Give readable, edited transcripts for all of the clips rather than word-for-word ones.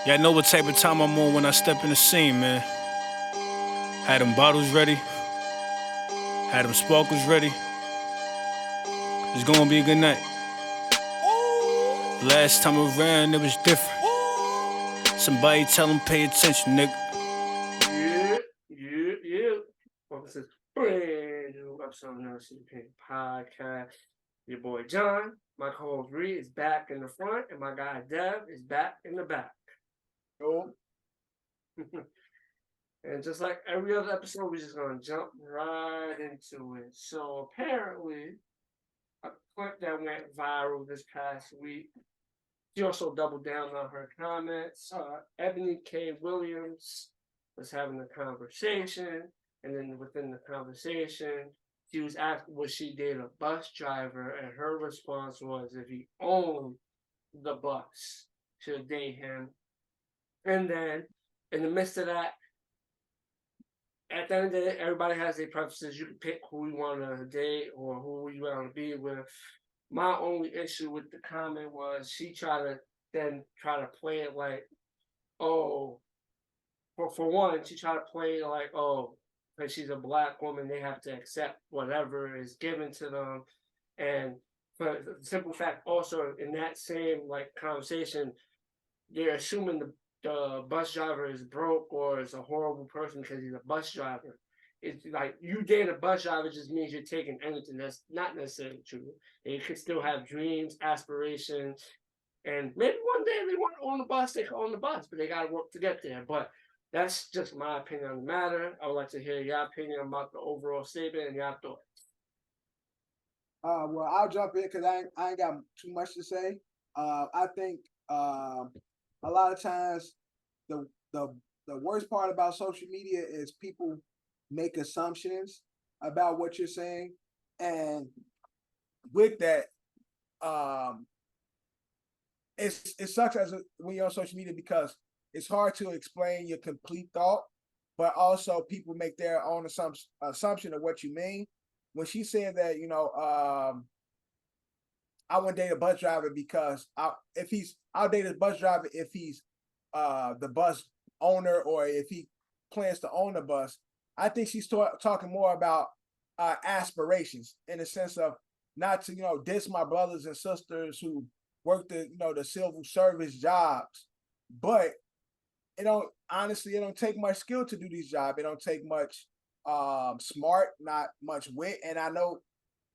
Yeah, I know what type of time I'm on when I step in the scene, man. Had them bottles ready, had them sparkles ready. It's gonna be a good night. Last time around, it was different. Somebody tell them pay attention, nigga. Yeah. Welcome to this brand new episode of Never Seen Pain Podcast. Your boy John, my co-host Reed is back in the front, and my guy Dev is back in the back. Yo, And just like every other episode, we're just gonna jump right into it. So apparently, a clip that went viral this past week. She also doubled down on her comments. Eboni K. Williams was having a conversation, and then within the conversation, she was asked, would she date a bus driver? And her response was, if he owned the bus, she'll date him. And then, in the midst of that, at the end of the day, everybody has their preferences. You can pick who you want to date or who you want to be with. My only issue with the comment was she tried to then try to play it like, oh, for one, she tried to play it like, oh, because she's a black woman, they have to accept whatever is given to them. And for the simple fact, also in that same like conversation, they're assuming the bus driver is broke or is a horrible person because he's a bus driver. It's like you date a bus driver just means you're taking anything. That's not necessarily true. They could still have dreams, aspirations, and maybe one day they want to own the bus, they can own the bus, but they got to work to get there. But that's just my opinion on the matter. I would like to hear your opinion about the overall statement and your thoughts. well, I'll jump in because I ain't got too much to say. I think a lot of times the the the worst part about social media is people make assumptions about what you're saying, and with that, um, it sucks when you're on social media because it's hard to explain your complete thought, but also people make their own assumption of what you mean. When she said that, I wouldn't date a bus driver because I'll date a bus driver if he's the bus owner or if he plans to own the bus. I think she's talking more about aspirations in the sense of not to diss my brothers and sisters who work the civil service jobs, but it don't take much skill to do these jobs. It don't take much smart, not much wit, and I know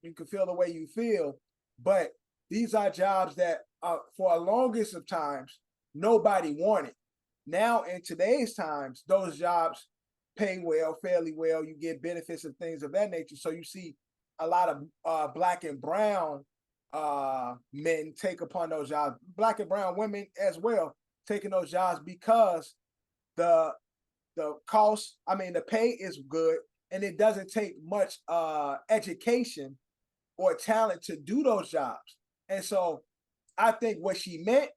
you can feel the way you feel, but these are jobs that for the longest of times nobody wanted. Now in today's times, those jobs pay well, fairly well. You get benefits and things of that nature. So you see a lot of black and brown men take upon those jobs, black and brown women as well, taking those jobs because the cost, I mean, the pay is good, and it doesn't take much education or talent to do those jobs. And so I think what she meant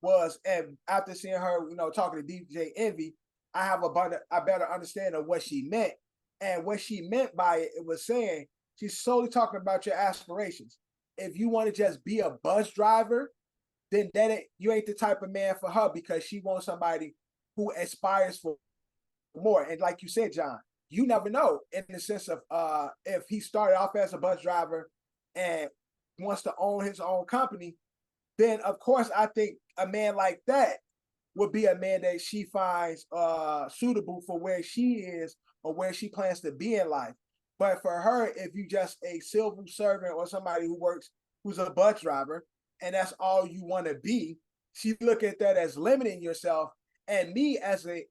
was, and after seeing her, talking to DJ Envy, I have a better understanding of what she meant. And what she meant by it was saying she's solely talking about your aspirations. If you want to just be a bus driver, then you ain't the type of man for her because she wants somebody who aspires for more. And like you said, John, you never know in the sense of if he started off as a bus driver and wants to own his own company, then of course I think a man like that would be a man that she finds suitable for where she is or where she plans to be in life. But for her, if you just a civil servant or somebody who's a bus driver, and that's all you want to be, she look at that as limiting yourself. And me as an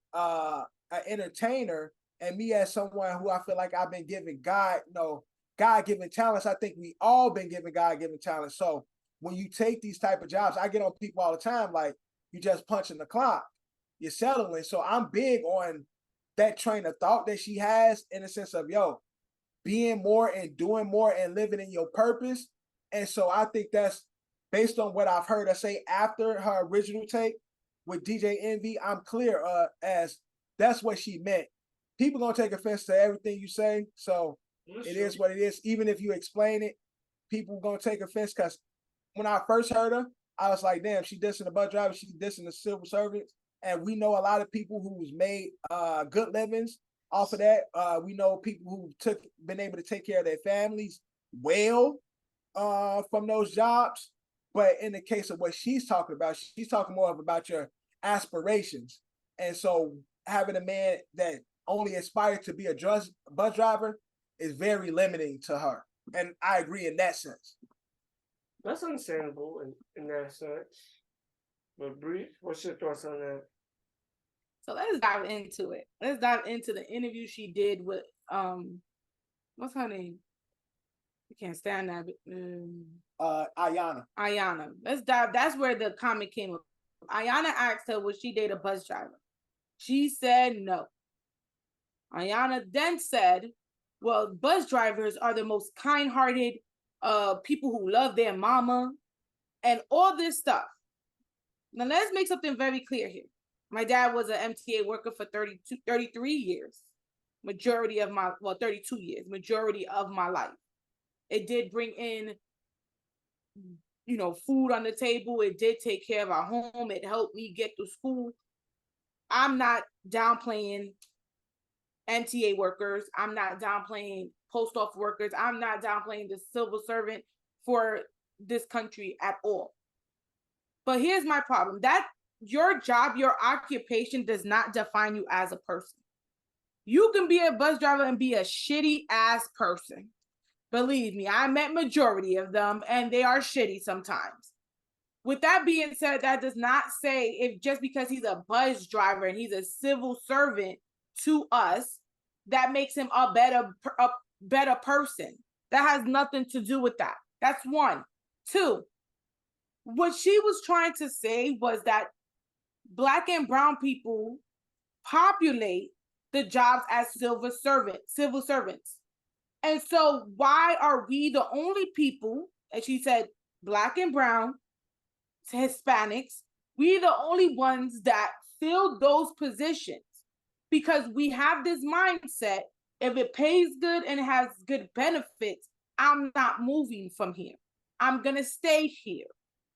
entertainer, and me as someone who I feel like I've been given God-given talents. I think we all been given God-given talents. So when you take these type of jobs, I get on people all the time like you just punching the clock, you're settling. So I'm big on that train of thought that she has in the sense of being more and doing more and living in your purpose. And so I think that's based on what I've heard her say after her original take with DJ Envy. I'm clear as that's what she meant. People gonna take offense to everything you say, so it is what it is. Even if you explain it, people gonna take offense because when I first heard her, I was like, damn, she dissing the bus driver, she dissing the civil servants. and we know a lot of people who's made good livings off of that. We know people who been able to take care of their families well from those jobs. But in the case of what she's talking more about your aspirations. And so having a man that only aspired to be a bus driver is very limiting to her. And I agree in that sense. That's understandable in that sense. But Bree, what's your thoughts on that? So let's dive into it. Let's dive into the interview she did with what's her name? I can't stand that. Ayana. Ayana. Let's dive. That's where the comment came up. Ayana asked her, would she date a bus driver? She said no. Ayana then said, well, bus drivers are the most kind-hearted people who love their mama and all this stuff. Now, let's make something very clear here. My dad was an MTA worker for 33 years. 32 years, majority of my life. It did bring in, food on the table. It did take care of our home. It helped me get to school. I'm not downplaying MTA workers. I'm not downplaying post office workers. I'm not downplaying the civil servant for this country at all. But here's my problem. That your job, your occupation does not define you as a person. You can be a bus driver and be a shitty ass person. Believe me, I met majority of them and they are shitty sometimes. With that being said, that does not say if just because he's a bus driver and he's a civil servant to us, that makes him a better person. That has nothing to do with that. That's one. Two, what she was trying to say was that Black and brown people populate the jobs as civil servants. And so why are we the only people, and she said Black and brown, Hispanics, we the only ones that fill those positions? Because we have this mindset, if it pays good and has good benefits, I'm not moving from here. I'm going to stay here.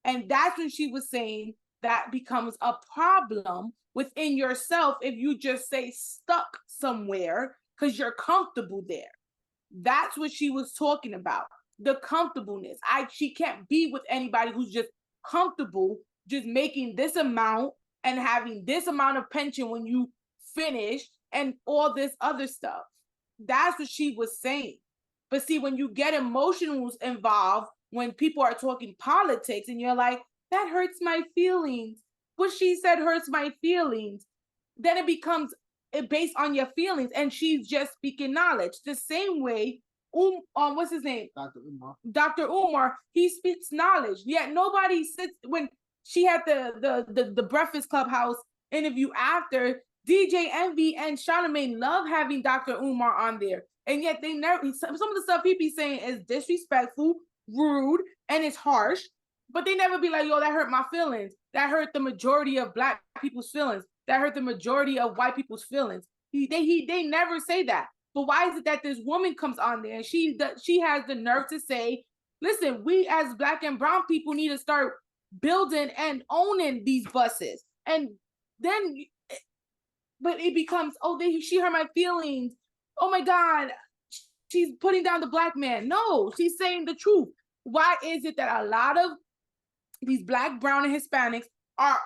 And that's when she was saying that becomes a problem within yourself if you just stay stuck somewhere because you're comfortable there. That's what she was talking about, the comfortableness. She can't be with anybody who's just comfortable, just making this amount and having this amount of pension when you finish and all this other stuff. That's what she was saying. But see, when you get emotions involved, when people are talking politics and you're like, that hurts my feelings. What she said hurts my feelings. Then it becomes based on your feelings, and she's just speaking knowledge. The same way, what's his name? Dr. Umar, he speaks knowledge. Yet nobody sits when she had the Breakfast Clubhouse interview after. DJ Envy and Charlamagne love having Dr. Umar on there, and yet they never. Some of the stuff he be saying is disrespectful, rude, and it's harsh. But they never be like, yo, that hurt my feelings. That hurt the majority of Black people's feelings. That hurt the majority of white people's feelings. They never say that. But why is it that this woman comes on there and she has the nerve to say, listen, we as Black and brown people need to start building and owning these buses. And then, but it becomes, she hurt my feelings. Oh my God, she's putting down the Black man. No, she's saying the truth. Why is it that a lot of these Black, brown, and Hispanics are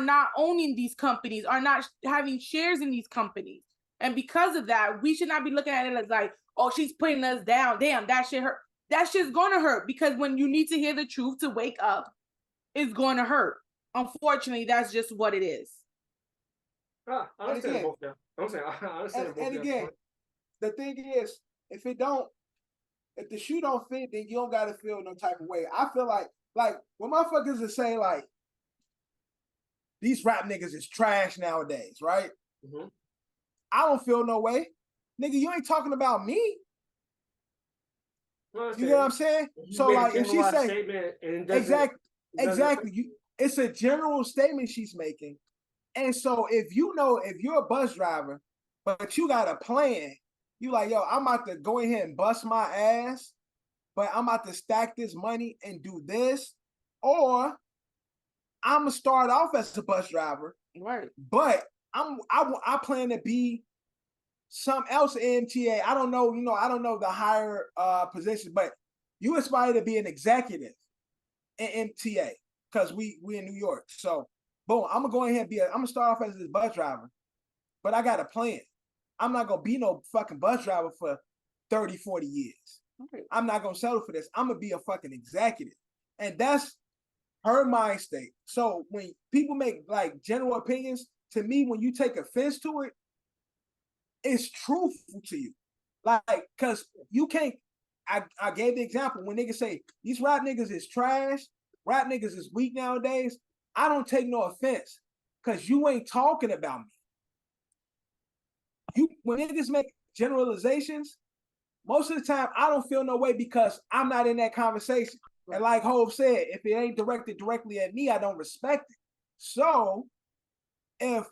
not owning these companies, are not having shares in these companies? And because of that, we should not be looking at it as like, oh, she's putting us down. Damn, that shit hurt. That shit's gonna hurt, because when you need to hear the truth to wake up, it's going to hurt. Unfortunately, that's just what it is. I understand both of them. And again, the thing is, if the shoe don't fit, then you don't gotta feel no type of way. I feel like when motherfuckers are saying like these rap niggas is trash nowadays, right? Mm-hmm. I don't feel no way. Nigga, you ain't talking about me. No, you know what I'm saying? So like if she say exactly, it's a general statement she's making. And so if you're a bus driver, but you got a plan, you like, yo, I'm about to go ahead and bust my ass, but I'm about to stack this money and do this, or I'm gonna start off as a bus driver Right. But I plan to be something else in MTA. I don't know, I don't know the higher position, but you aspire to be an executive in MTA because we in New York. So boom, I'm gonna go ahead and I'm gonna start off as this bus driver, but I got a plan. I'm not gonna be no fucking bus driver for 30, 40 years. Right. I'm not gonna settle for this. I'm gonna be a fucking executive. And that's her mind state. So when people make like general opinions, to me, when you take offense to it, it's truthful to you. Like, cause you can't, I gave the example when niggas say these rap niggas is trash, rap niggas is weak nowadays. I don't take no offense because you ain't talking about me. When niggas make generalizations, most of the time I don't feel no way because I'm not in that conversation. Right. And like Hov said, if it ain't directed directly at me, I don't respect it. So if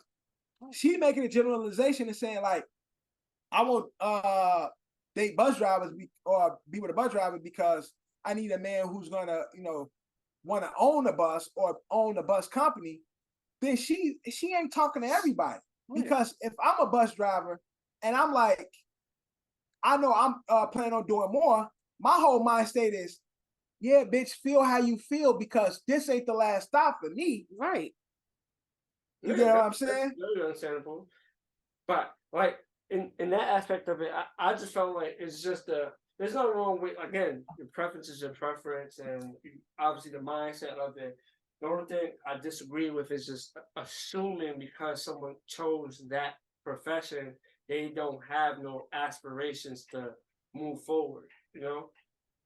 she making a generalization and saying like, I won't date bus drivers or be with a bus driver because I need a man who's gonna, want to own a bus or own a bus company, then she ain't talking to everybody. Right. Because if I'm a bus driver and I'm like, I know I'm planning on doing more, my whole mind state is, yeah, bitch, feel how you feel because this ain't the last stop for me. Right. You get what I'm saying? That's very understandable. But like in that aspect of it, I just felt like it's just there's nothing wrong with, again, your preference is your preference and obviously the mindset of it. The only thing I disagree with is just assuming because someone chose that profession, they don't have no aspirations to move forward,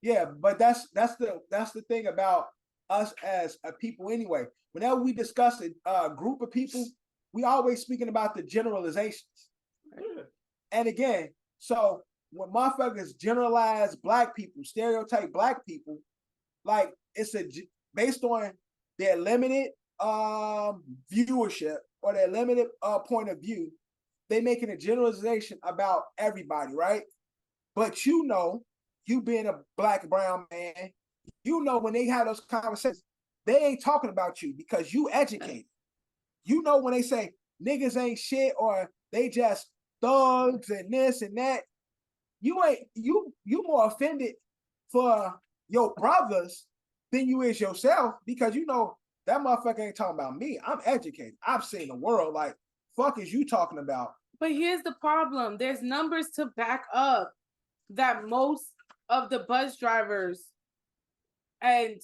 Yeah, but that's the thing about us as a people anyway. Whenever we discuss a group of people, we always speaking about the generalizations. Yeah. And again, so when motherfuckers generalize black people, stereotype black people, like it's based on their limited viewership or their limited point of view, they making a generalization about everybody, right? But you being a black brown man, when they have those conversations, they ain't talking about you because you educated. When they say niggas ain't shit or they just thugs and this and that, you more offended for your brothers than you is yourself because that motherfucker ain't talking about me. I'm educated. I've seen the world. Like, fuck is you talking about? But here's the problem. There's numbers to back up that most of the bus drivers and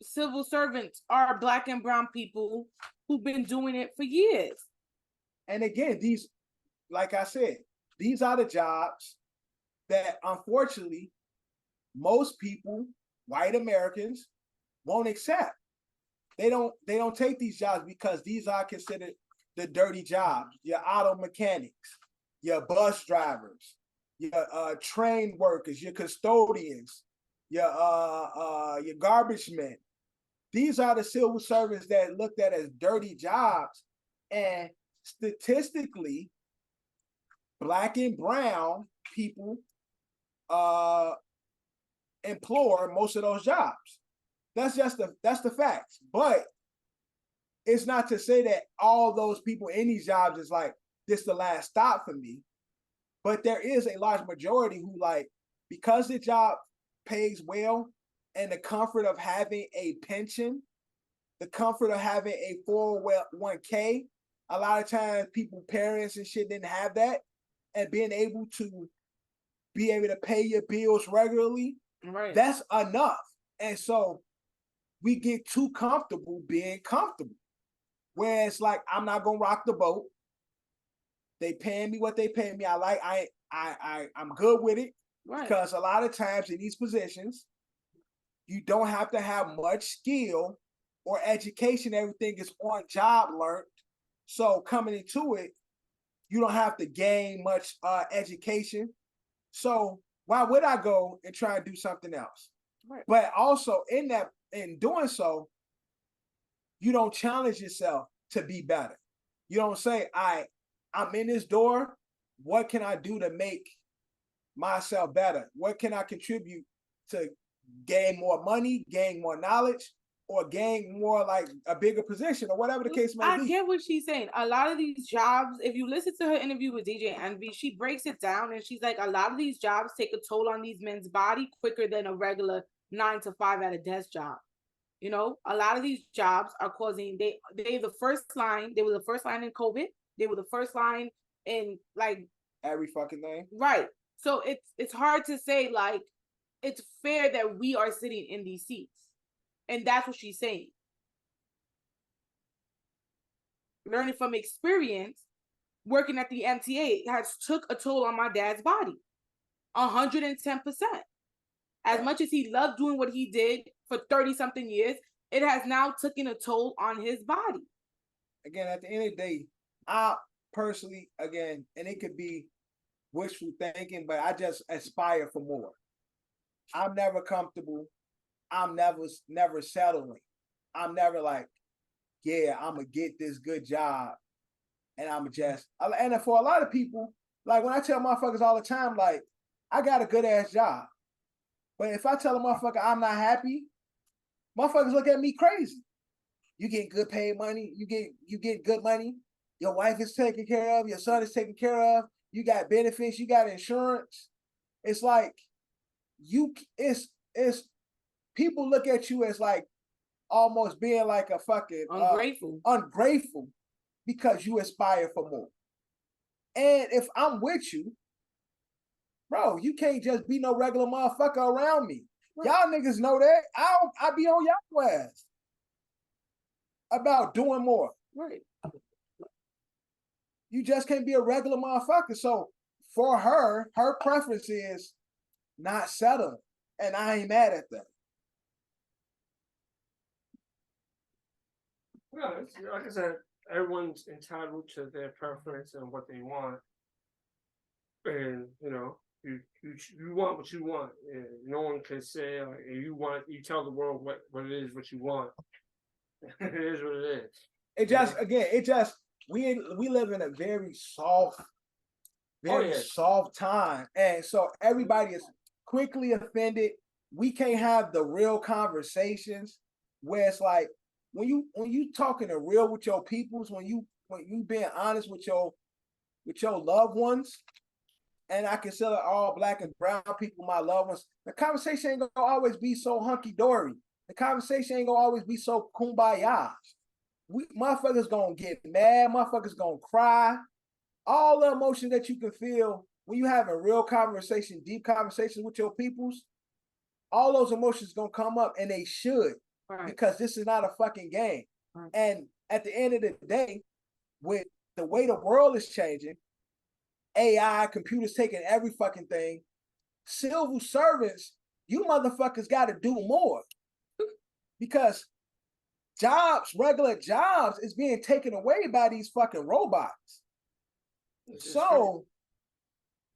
civil servants are black and brown people who've been doing it for years. And again, these, like I said, these are the jobs that unfortunately most people, white Americans, won't accept. They don't take these jobs because these are considered the dirty jobs. Your auto mechanics, your bus drivers, your train workers, your custodians, your garbage men. These are the civil servants that looked at as dirty jobs. And statistically, black and brown people employ most of those jobs. That's the facts. But it's not to say that all those people in these jobs is like, this the last stop for me. But there is a large majority who, like, because the job pays well and the comfort of having a pension, the comfort of having a 401k, a lot of times people, parents and shit didn't have that, and being able to pay your bills regularly, right, that's enough. And so we get too comfortable being comfortable. Where it's like, I'm not gonna rock the boat. They paying me what they pay me. I'm good with it. Right. Because a lot of times in these positions, you don't have to have much skill or education. Everything is on job learned. So coming into it, you don't have to gain much education. So why would I go and try and do something else? Right. But also in doing so, you don't challenge yourself to be better. You don't say, I'm in this door. What can I do to make myself better? What can I contribute to gain more money, gain more knowledge, or gain more like a bigger position or whatever the case may be. I get what she's saying. A lot of these jobs, if you listen to her interview with DJ Envy, she breaks it down and she's like, a lot of these jobs take a toll on these men's body quicker than a regular 9 to 5 at a desk job. You know, a lot of these jobs are causing they the first line. They were the first line in COVID. They were the first line in like every fucking thing. Right. So it's hard to say like it's fair that we are sitting in these seats. And that's what she's saying. Learning from experience, working at the MTA has took a toll on my dad's body. 110%. As much as he loved doing what he did for 30-something years, it has now taken a toll on his body. Again, at the end of the day, I personally, again, and it could be wishful thinking, but I just aspire for more. I'm never comfortable. I'm never settling. I'm never like, yeah, I'm gonna get this good job, and I'm just. And for a lot of people, like when I tell motherfuckers all the time, like I got a good ass job, but if I tell a motherfucker I'm not happy, motherfuckers look at me crazy. You get good paid money. You get good money. Your wife is taken care of. Your son is taken care of. You got benefits. You got insurance. It's like it's people look at you as like almost being like a fucking ungrateful because you aspire for more. And if I'm with you, bro, you can't just be no regular motherfucker around me. Right. Y'all niggas know that. I be on y'all ass about doing more. Right. You just can't be a regular motherfucker. So for her preference is not settling. And I ain't mad at that. Well, like I said, everyone's entitled to their preference and what they want. And, you know, you want what you want. And no one can say, you tell the world what it is, what you want. It is what it is. We live in a very soft, soft time. And so everybody is quickly offended. We can't have the real conversations where it's like when you talking to real with your peoples, when you being honest with your loved ones, and I consider all black and brown people my loved ones, the conversation ain't gonna always be so hunky-dory. The conversation ain't gonna always be so kumbaya. Motherfuckers gonna get mad, motherfuckers gonna cry. All the emotion that you can feel when you have a real conversation, deep conversation with your peoples, all those emotions gonna come up, and they should, right, because this is not a fucking game. Right. And at the end of the day, with the way the world is changing, AI, computers taking every fucking thing, civil servants, you motherfuckers gotta do more. Because regular jobs is being taken away by these fucking robots. So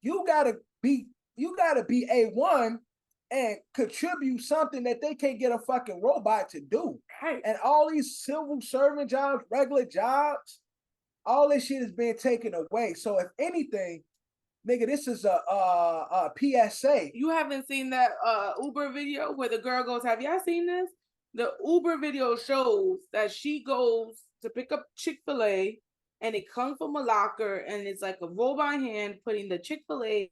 you gotta be A1 and contribute something that they can't get a fucking robot to do. Right. And all these civil servant jobs, regular jobs, all this shit is being taken away. So if anything, nigga, this is a PSA. You haven't seen that Uber video where the girl goes, have y'all seen this? The Uber video shows that she goes to pick up Chick-fil-A and it comes from a locker and it's like a robot hand putting the Chick-fil-A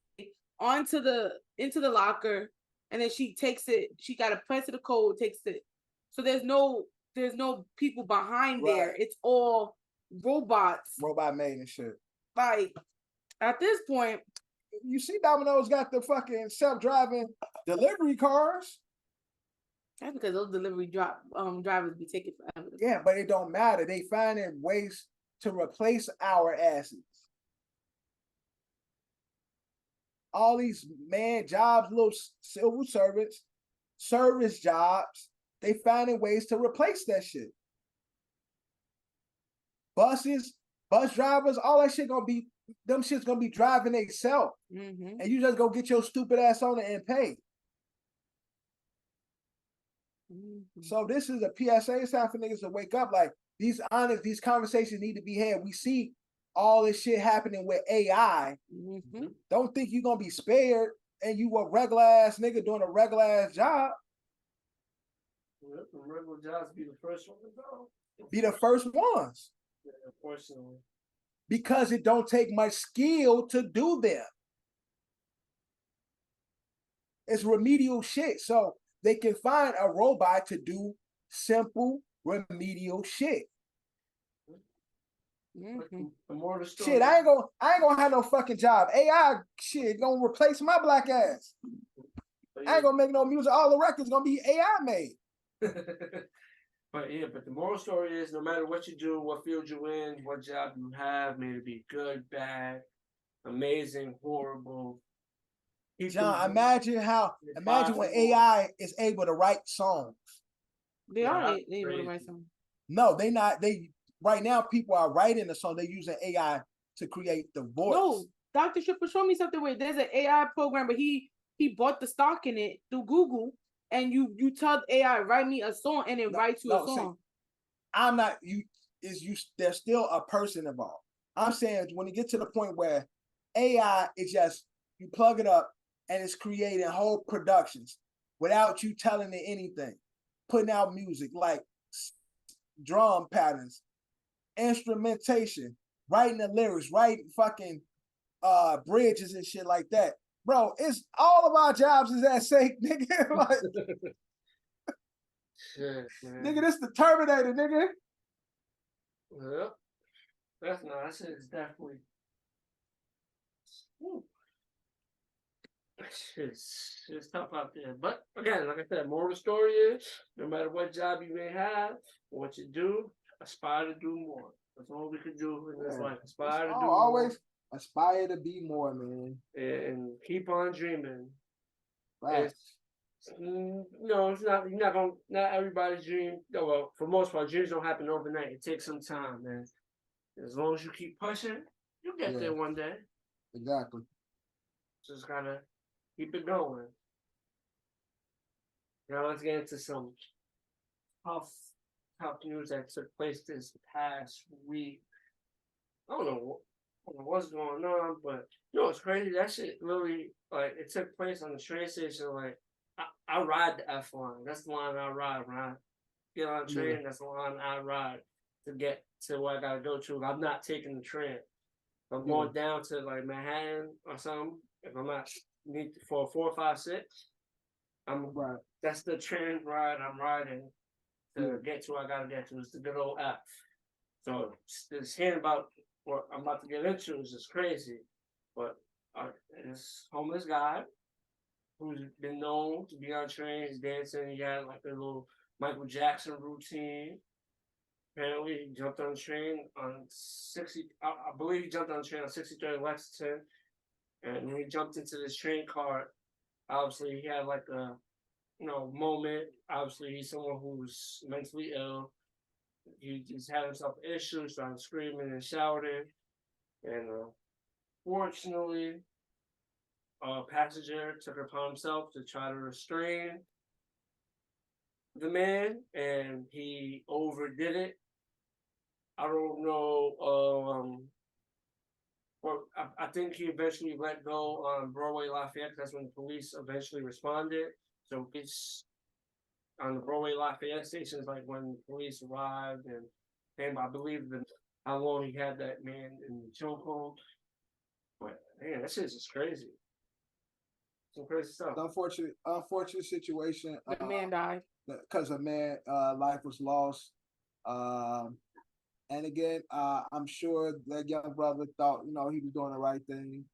into the locker, and then she takes it, she gotta press the code, takes it. So there's no people behind there. It's all robots. Robot made and shit. Like at this point, you see Domino's got the fucking self-driving delivery cars. That's because those delivery drivers be taking forever. Yeah, but it don't matter. They finding ways to replace our asses. All these jobs, little civil servants, service jobs, they finding ways to replace that shit. Buses, bus drivers, all that shit them shit's gonna be driving themselves. Mm-hmm. And you just go get your stupid ass on it and pay. Mm-hmm. So this is a PSA. It's time for niggas to wake up. Like these conversations need to be had. We see all this shit happening with AI. Mm-hmm. Don't think you're gonna be spared and you a regular ass nigga doing a regular ass job. Yep, the regular jobs be the first one to go. Be the first ones. Yeah, unfortunately. Because it don't take much skill to do them. It's remedial shit. So they can find a robot to do simple remedial shit. Mm-hmm. The more the story. Shit, I ain't gonna have no fucking job. AI shit gonna replace my black ass. I ain't gonna make no music. All the records gonna be AI made. But the moral story is, no matter what you do, what field you in, what job you have, may it be good, bad, amazing, horrible. John, imagine when AI is able to write songs. They are able to write songs. No, they not. They right now people are writing the song. They're using AI to create the voice. No, Dr. Triple showed me something where there's an AI program, but he bought the stock in it through Google, and you tell AI write me a song, and it writes you a song. See, I'm not you. There's still a person involved. I'm saying when you get to the point where AI is just you plug it up and it's creating whole productions without you telling it anything, putting out music like drum patterns, instrumentation, writing the lyrics, writing fucking bridges and shit like that. Bro, it's all of our jobs is at stake, nigga. Like, shit, man. Nigga, this the Terminator, nigga. Yep. That's nice. It's definitely. It's tough out there. But again, like I said, moral of the story is, no matter what job you may have, what you do, aspire to do more. That's all we can do in this life. Aspire to do always more. Aspire to be more, man. And keep on dreaming. Right. It's not everybody's dream. Well, for most part, dreams don't happen overnight. It takes some time, man. As long as you keep pushing, you'll get there one day. Exactly. Just gotta keep it going. Now let's get into some tough news that took place this past week. I don't know what's going on, but it's crazy. That shit really, like, it took place on the train station. Like, I ride the F line. That's the line I ride when I get on the train. That's the line I ride to get to where I gotta go to. I'm not taking the train. If I'm going down to like Manhattan or something, if I'm not need for 456, that's the train ride I'm riding to get to where I gotta get to. It's the good old F. So this hearing about what I'm about to get into is just crazy. But this homeless guy who's been known to be on trains dancing, he had like a little Michael Jackson routine. Apparently, he jumped on the train on 60. I believe he jumped on the train on 63rd Lexington, and when he jumped into this train car, obviously he had like a moment. Obviously, he's someone who's mentally ill. He just had himself issues, started screaming and shouting, and fortunately, a passenger took it upon himself to try to restrain the man, and he overdid it. I don't know. I think he eventually let go on Broadway Lafayette. That's when the police eventually responded. So it's on the Broadway Lafayette station is like when the police arrived, and I believe how long he had that man in the chokehold. But man, that shit's just crazy. Some crazy stuff. Unfortunate situation. The man died because a man life was lost. And again, I'm sure that young brother thought, he was doing the right thing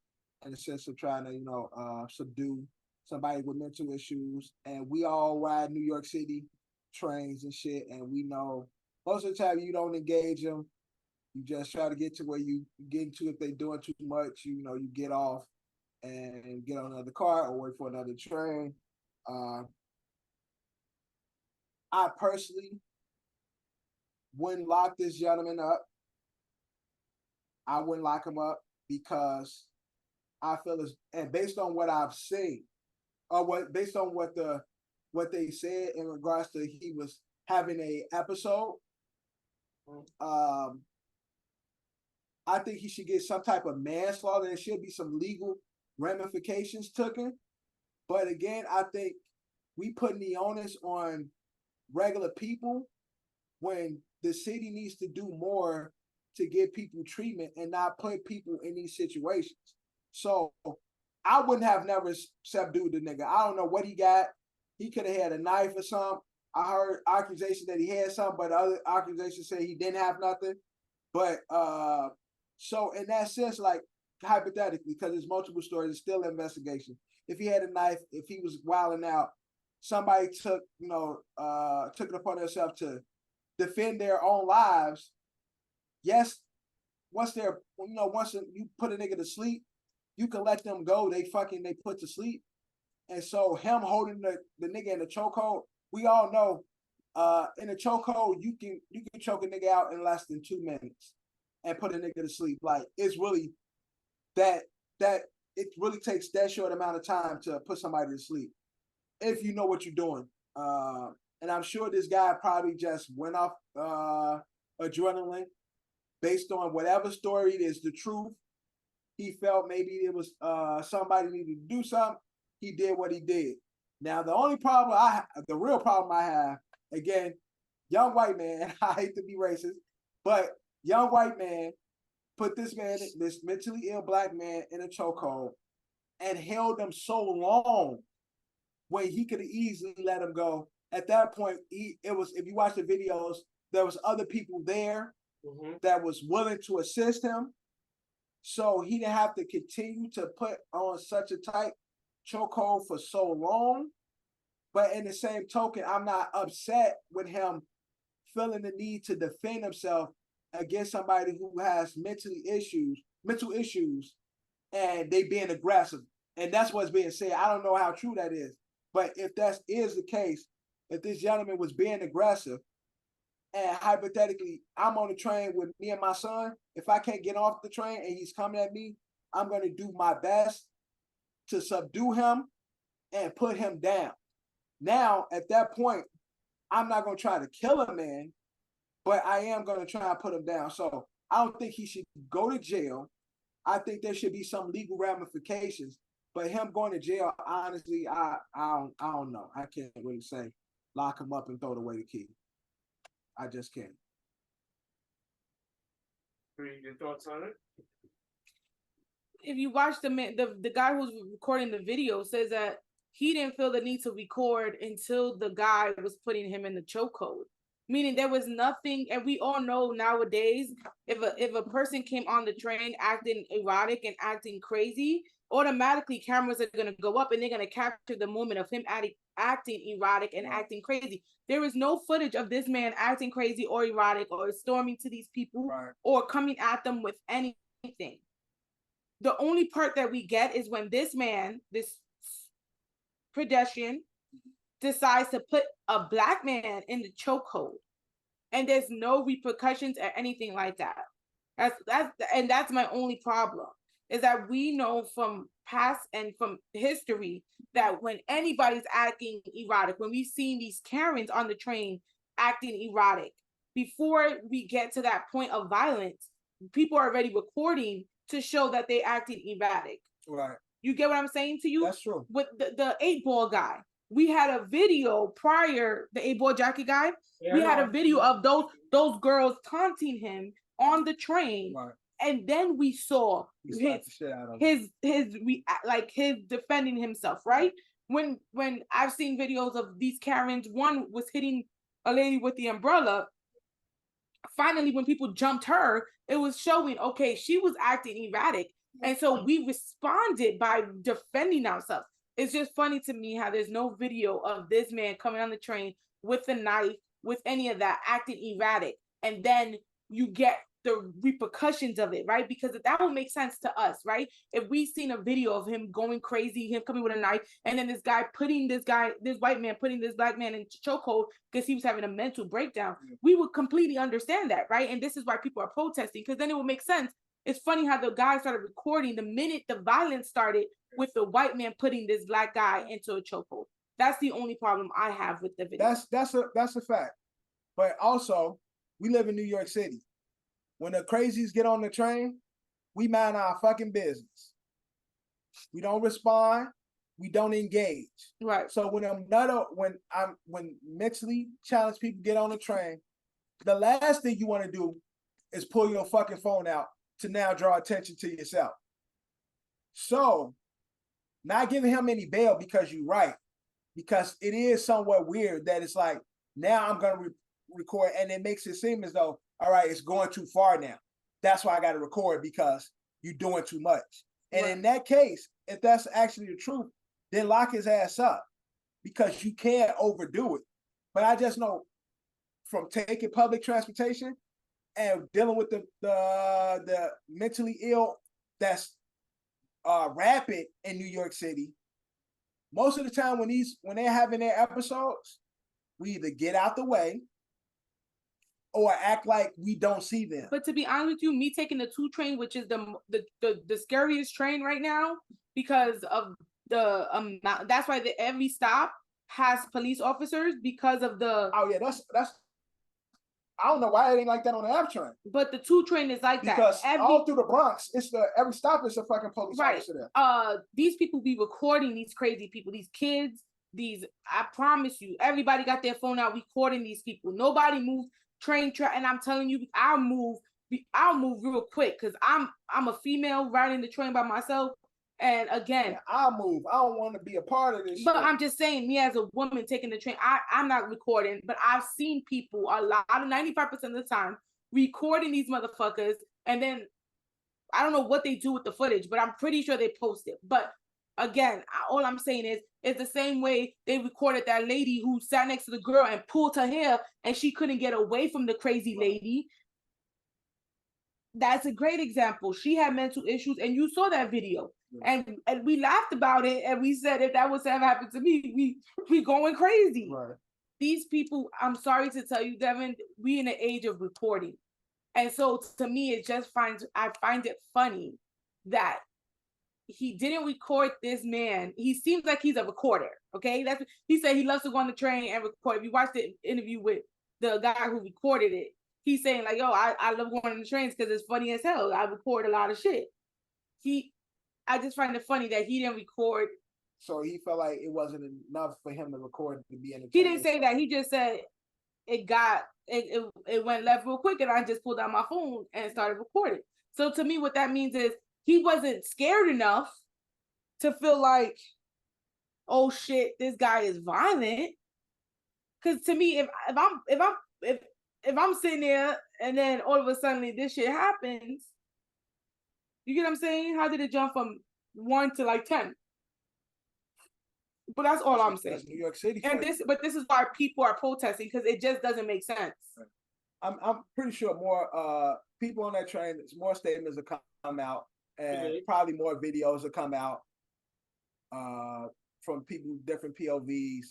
in the sense of trying to, subdue somebody with mental issues. And we all ride New York City trains and shit, and we know most of the time you don't engage them. You just try to get to where you get into. If they're doing too much, you get off and get on another car or wait for another train. I personally wouldn't lock this gentleman up. I wouldn't lock him up because I feel and based on what I've seen, or based on what they said in regards to he was having a episode, I think he should get some type of manslaughter. There should be some legal ramifications taken. But again, I think we putting the onus on regular people when the city needs to do more to give people treatment and not put people in these situations. So I wouldn't have never subdued the nigga. I don't know what he got. He could have had a knife or something. I heard accusations that he had something, but other accusations say he didn't have nothing. But so in that sense, like hypothetically, because there's multiple stories, it's still an investigation. If he had a knife, if he was wilding out, somebody took it upon themselves to defend their own lives. Yes, once you put a nigga to sleep, you can let them go. They put to sleep. And so him holding the nigga in the chokehold, we all know in a chokehold, you can choke a nigga out in less than 2 minutes and put a nigga to sleep. Like it's really that it really takes that short amount of time to put somebody to sleep if you know what you're doing. And I'm sure this guy probably just went off adrenaline based on whatever story is the truth. He felt maybe it was somebody needed to do something. He did what he did. Now the real problem I have, again, young white man, I hate to be racist, but young white man put this mentally ill black man in a chokehold and held him so long when he could have easily let him go. At that point, if you watch the videos, there was other people there that was willing to assist him. So he didn't have to continue to put on such a tight chokehold for so long. But in the same token, I'm not upset with him feeling the need to defend himself against somebody who has mental issues, and they being aggressive. And that's what's being said. I don't know how true that is. But if that is the case, if this gentleman was being aggressive, and hypothetically, I'm on the train with me and my son, if I can't get off the train and he's coming at me, I'm going to do my best to subdue him and put him down. Now, at that point, I'm not going to try to kill a man, but I am going to try and put him down. So I don't think he should go to jail. I think there should be some legal ramifications. But him going to jail, honestly, I don't know. I can't really say lock him up and throw away the key. I just can't. Your thoughts on it? If you watch the guy who's recording the video says that he didn't feel the need to record until the guy was putting him in the chokehold. Meaning there was nothing, and we all know nowadays, if a person came on the train acting erotic and acting crazy, automatically cameras are going to go up and they're going to capture the moment of him acting erotic and acting crazy. There is no footage of this man acting crazy or erotic or storming to these people or coming at them with anything. The only part that we get is when this man, this pedestrian, decides to put a black man in the chokehold, and there's no repercussions or anything like that. That's my only problem, is that we know from past and from history that when anybody's acting erotic, when we've seen these Karens on the train acting erotic, before we get to that point of violence, people are already recording to show that they acted erratic. Right. You get what I'm saying to you? That's true. With the 8-ball guy, we had a video prior, the 8-ball jacket guy. Yeah, we had a video of those girls taunting him on the train, and then we saw his defending himself. Right? When I've seen videos of these Karens, one was hitting a lady with the umbrella. Finally, when people jumped her, it was showing, okay, she was acting erratic. And so we responded by defending ourselves. It's just funny to me how there's no video of this man coming on the train with a knife, with any of that, acting erratic. And then you get the repercussions of it, right? Because that would make sense to us, right? If we seen a video of him going crazy, him coming with a knife, and then this white man putting this black man in chokehold because he was having a mental breakdown, we would completely understand that, right? And this is why people are protesting, because then it would make sense. It's funny how the guy started recording the minute the violence started with the white man putting this black guy into a chokehold. That's the only problem I have with the video. That's a fact. But also, we live in New York City. When the crazies get on the train, we mind our fucking business. We don't respond. we don't engage. Right. So when mentally challenged people get on the train, the last thing you want to do is pull your fucking phone out to now draw attention to yourself. So, not giving him any bail because you're right, because it is somewhat weird that it's like, now I'm going to record, and it makes it seem as though, all right, it's going too far now. That's why I got to record, because you're doing too much. And in that case, if that's actually the truth, then lock his ass up, because you can't overdo it. But I just know from taking public transportation and dealing with the mentally ill that's rapid in New York City, most of the time when they're having their episodes, we either get out the way or act like we don't see them. But to be honest with you, me taking the 2 train, which is the scariest train right now, because of the that's why every stop has police officers, because of the. Oh yeah, that's. I don't know why it ain't like that on the F train. But the 2 train is like because that. All through the Bronx, every stop is a fucking police officer there. These people be recording these crazy people, these kids. I promise you, everybody got their phone out recording these people. Nobody moves train track, and I'm telling you, I'll move real quick, because I'm a female riding the train by myself. And again, I'll move. I don't want to be a part of this. But shit. I'm just saying, me as a woman taking the train, I'm not recording, but I've seen people a lot of 95% of the time recording these motherfuckers, and then I don't know what they do with the footage, but I'm pretty sure they post it. But again, all I'm saying is, it's the same way they recorded that lady who sat next to the girl and pulled her hair, and she couldn't get away from the crazy lady. That's a great example. She had mental issues, and you saw that video. And we laughed about it, and we said, if that was to ever happen to me, we going crazy. Right. These people, I'm sorry to tell you, Devin, we in the age of recording. And so to me, I find it funny that he didn't record this man. He seems like he's a recorder, okay? He said he loves to go on the train and record. If you watch the interview with the guy who recorded it, he's saying like, yo, I love going on the trains because it's funny as hell. I record a lot of shit. I just find it funny that he didn't record. So he felt like it wasn't enough for him to record to be in the. He didn't say that. He just said it went left real quick, and I just pulled out my phone and started recording. So to me, what that means is he wasn't scared enough to feel like, oh shit, this guy is violent. Because to me, if I'm sitting there and then all of a sudden this shit happens, you get what I'm saying? How did it jump from 1 to like 10? But that's all I'm saying. That's New York City. But this is why people are protesting, because it just doesn't make sense. I'm pretty sure more people on that train. More statements will come out, and probably more videos will come out from people, different POVs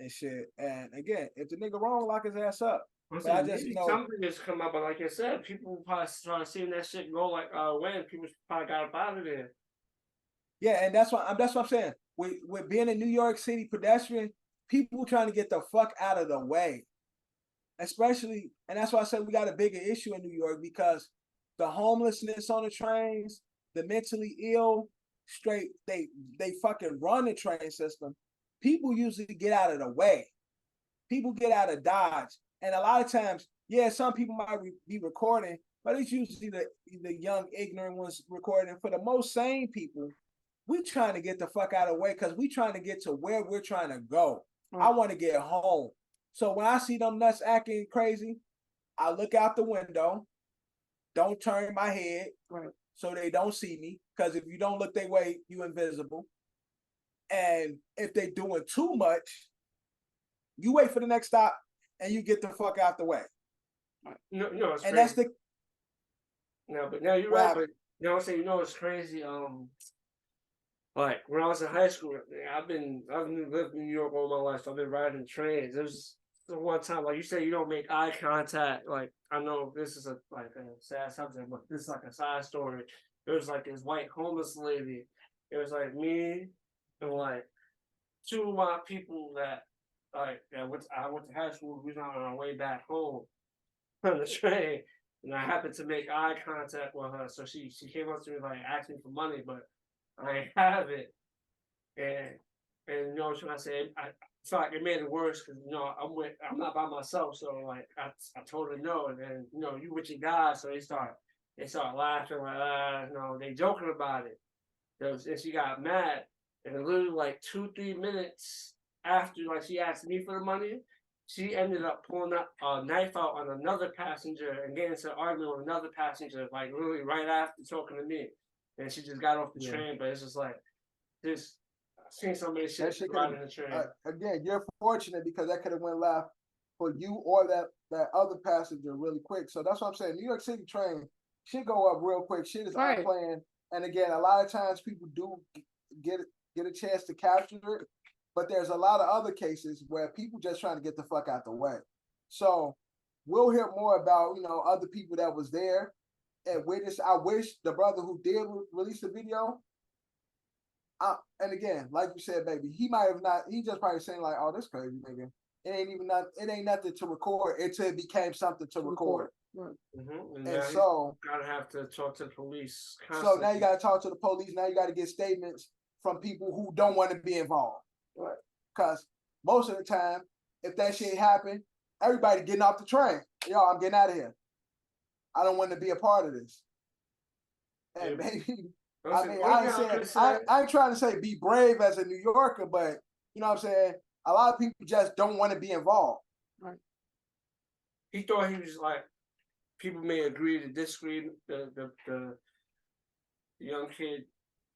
and shit. And again, if the nigga wrong, lock his ass up. But I just know something just come up, but like I said, people probably start seeing that shit go like when people probably got up out of there. Yeah, and that's what I'm saying. With being a New York City pedestrian, people trying to get the fuck out of the way. Especially, and that's why I said we got a bigger issue in New York, because the homelessness on the trains, the mentally ill, they fucking run the train system. People usually get out of the way. People get out of Dodge. And a lot of times, yeah, some people might be recording, but it's usually the young, ignorant ones recording. For the most sane people, we trying to get the fuck out of the way, because we trying to get to where we're trying to go. I want to get home. So when I see them nuts acting crazy, I look out the window, don't turn my head so they don't see me, because if you don't look their way, you invisible. And if they doing too much, you wait for the next stop and you get the fuck out the way. No, it's and crazy. That's the. No, but now you're right. But you know what I'm saying? You know it's crazy. Like when I was in high school, I've lived in New York all my life. So I've been riding trains. There's the one time, like you say, you don't make eye contact. Like I know this is a sad subject, but this is like a side story. There was like this white homeless lady. It was like me and like 2 of my people that I went to high school. We was on our way back home on the train, and I happened to make eye contact with her. So she came up to me like asked me for money, but I ain't have it. and you know what I said. I felt like it made it worse because you know I'm not by myself, so like I told her no, and then you know you with your guys, so they start laughing like no, they joking about it. And she got mad, and literally like 2-3 minutes after like she asked me for the money, she ended up pulling a knife out on another passenger and getting into an argument with another passenger, like literally right after talking to me. And she just got off the train, but it's just like this. I've seen so many shit riding the train. Again, you're fortunate because that could have went left for you or that other passenger really quick. So that's what I'm saying. New York City train should go up real quick. Shit is unplanned. And again, a lot of times people do get a chance to capture it, but there's a lot of other cases where people just trying to get the fuck out the way. So we'll hear more about other people that was there and witness. I wish the brother who did release the video. And again, like you said, baby, he might have not. He just probably saying like, "Oh, this crazy nigga." It ain't nothing to record until it became something to record. Right. Mm-hmm. And so gotta have to talk to the police So constantly. now you gotta talk to the police. Now you gotta get statements from people who don't want to be involved. Right. Because most of the time, if that shit happened, everybody getting off the train. Yo, I'm getting out of here. I don't want to be a part of this. And maybe I ain't trying to say be brave as a New Yorker, but you know what I'm saying? A lot of people just don't want to be involved. Right. He thought he was like, people may agree to disagree. The young kid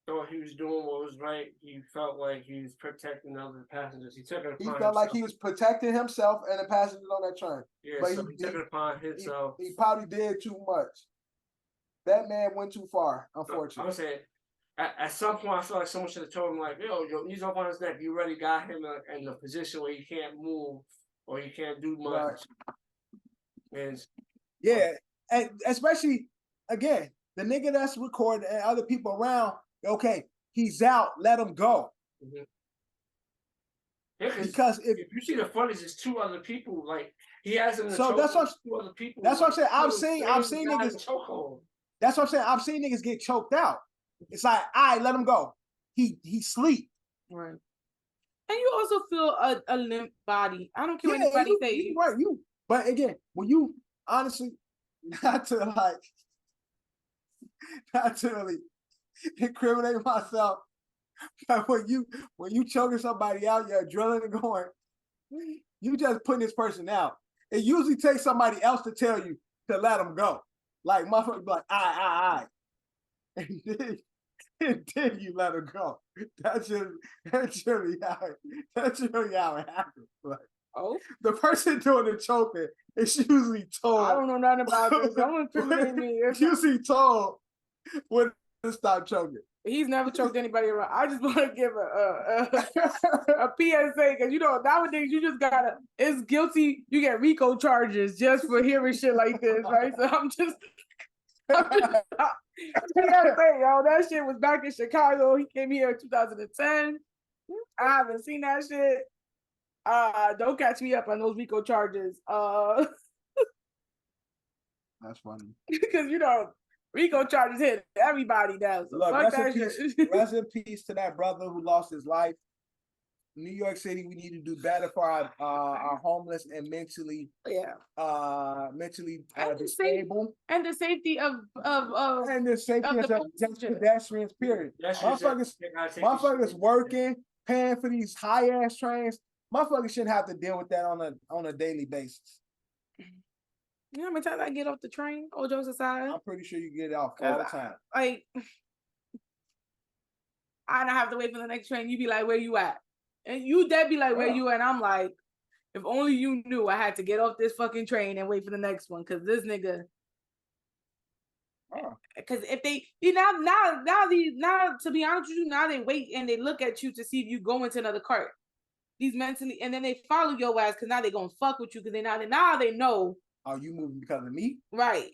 thought he was doing what was right. He felt like he was protecting other passengers. He took it upon himself. He felt like he was protecting himself and the passengers on that train. Yeah, but so he took it upon himself. He probably did too much. That man went too far, unfortunately. I'm saying, at some point, I feel like someone should have told him, like, yo, he's up on his neck. You already got him in a position where he can't move or he can't do much. Right. Yeah, and especially, again, the nigga that's recording and other people around, okay, he's out, let him go. Mm-hmm. Yeah, because if you see the footage, it's 2 other people, like, he has him in the so that's what 2 other people. That's what I'm saying. I've seen niggas chokehold. That's what I'm saying. I've seen niggas get choked out. It's like, all right, let him go. He sleep. Right. And you also feel a limp body. I don't care what anybody say. Right, but again, when you honestly, not to really incriminate myself, but when you choking somebody out, your adrenaline going, you just putting this person out. It usually takes somebody else to tell you to let them go. Like motherfuckers be like, all right. And then you let her go. That's really how it happens. Like, the person doing the choking is usually told. I don't know nothing about this. Don't incriminate me. It's usually told when to stop choking. He's never choked anybody around. I just want to give a PSA because nowadays you just gotta. It's guilty. You get RICO charges just for hearing shit like this, right? So I'm just PSA, yo. That shit was back in Chicago. He came here in 2010. I haven't seen that shit. Don't catch me up on those RICO charges. That's funny because RICO charges hit everybody now. So look, rest in peace to that brother who lost his life. New York City, we need to do better for our homeless and mentally disabled. And the safety of pedestrians, period. Motherfuckers working, paying for these high ass trains. Motherfuckers shouldn't have to deal with that on a daily basis. You know how many times I get off the train, all jokes aside? I'm pretty sure you get off all the time. I don't have to wait for the next train. You be like, where you at? And you dead be like, where you at? And I'm like, if only you knew I had to get off this fucking train and wait for the next one. Cause this nigga. Cause if they, now to be honest with you, now they wait and they look at you to see if you go into another cart. These mentally, and then they follow your ass because now they gonna fuck with you because now they know. Oh, you moving because of me? Right.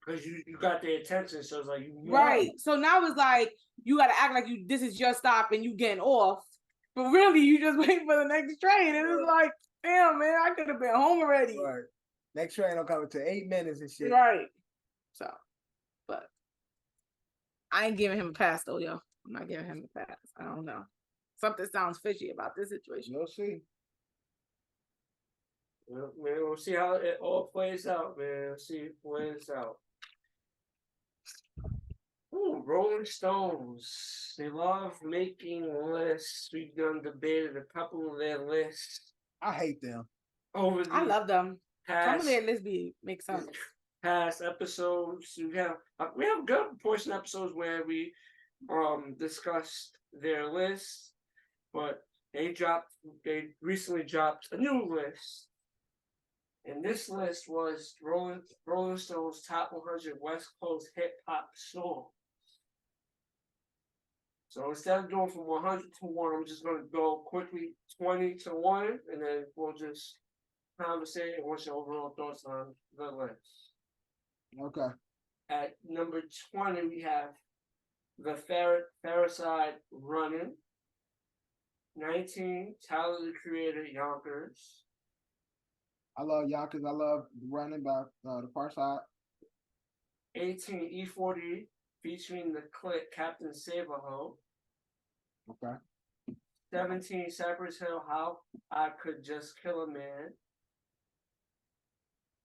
Because you got their attention, so it's like you right. So now it's like you gotta act like this is your stop and you getting off. But really you just wait for the next train. And it's like, damn man, I could have been home already. Right. Next train don't come until 8 minutes and shit. Right. So, but I ain't giving him a pass though, yo. I'm not giving him a pass. I don't know. something sounds fishy about this situation. You'll see. Well, man, we'll see how it all plays out, man. We'll see it plays out. Ooh, Rolling Stones. They love making lists. We've done debated a couple of their lists I hate them. over I the love them. Some of past, their lists make sense. past episodes. We have a good portion of episodes where we discussed their lists, but they recently dropped a new list. And this list was Rolling Stone's top 100 West Coast hip hop songs. So instead of doing from 100 to 1, I'm just going to go quickly 20 to 1, and then we'll just conversate and what's your overall thoughts on the list. Okay. At number 20, we have the Theresa Randle. 19, Tyler the Creator, Yonkers. I love Yonkers. I love Running by the Far Side. 18, E40 featuring the click Captain Saberho. Okay. 17, Cypress Hill, How I Could Just Kill a Man.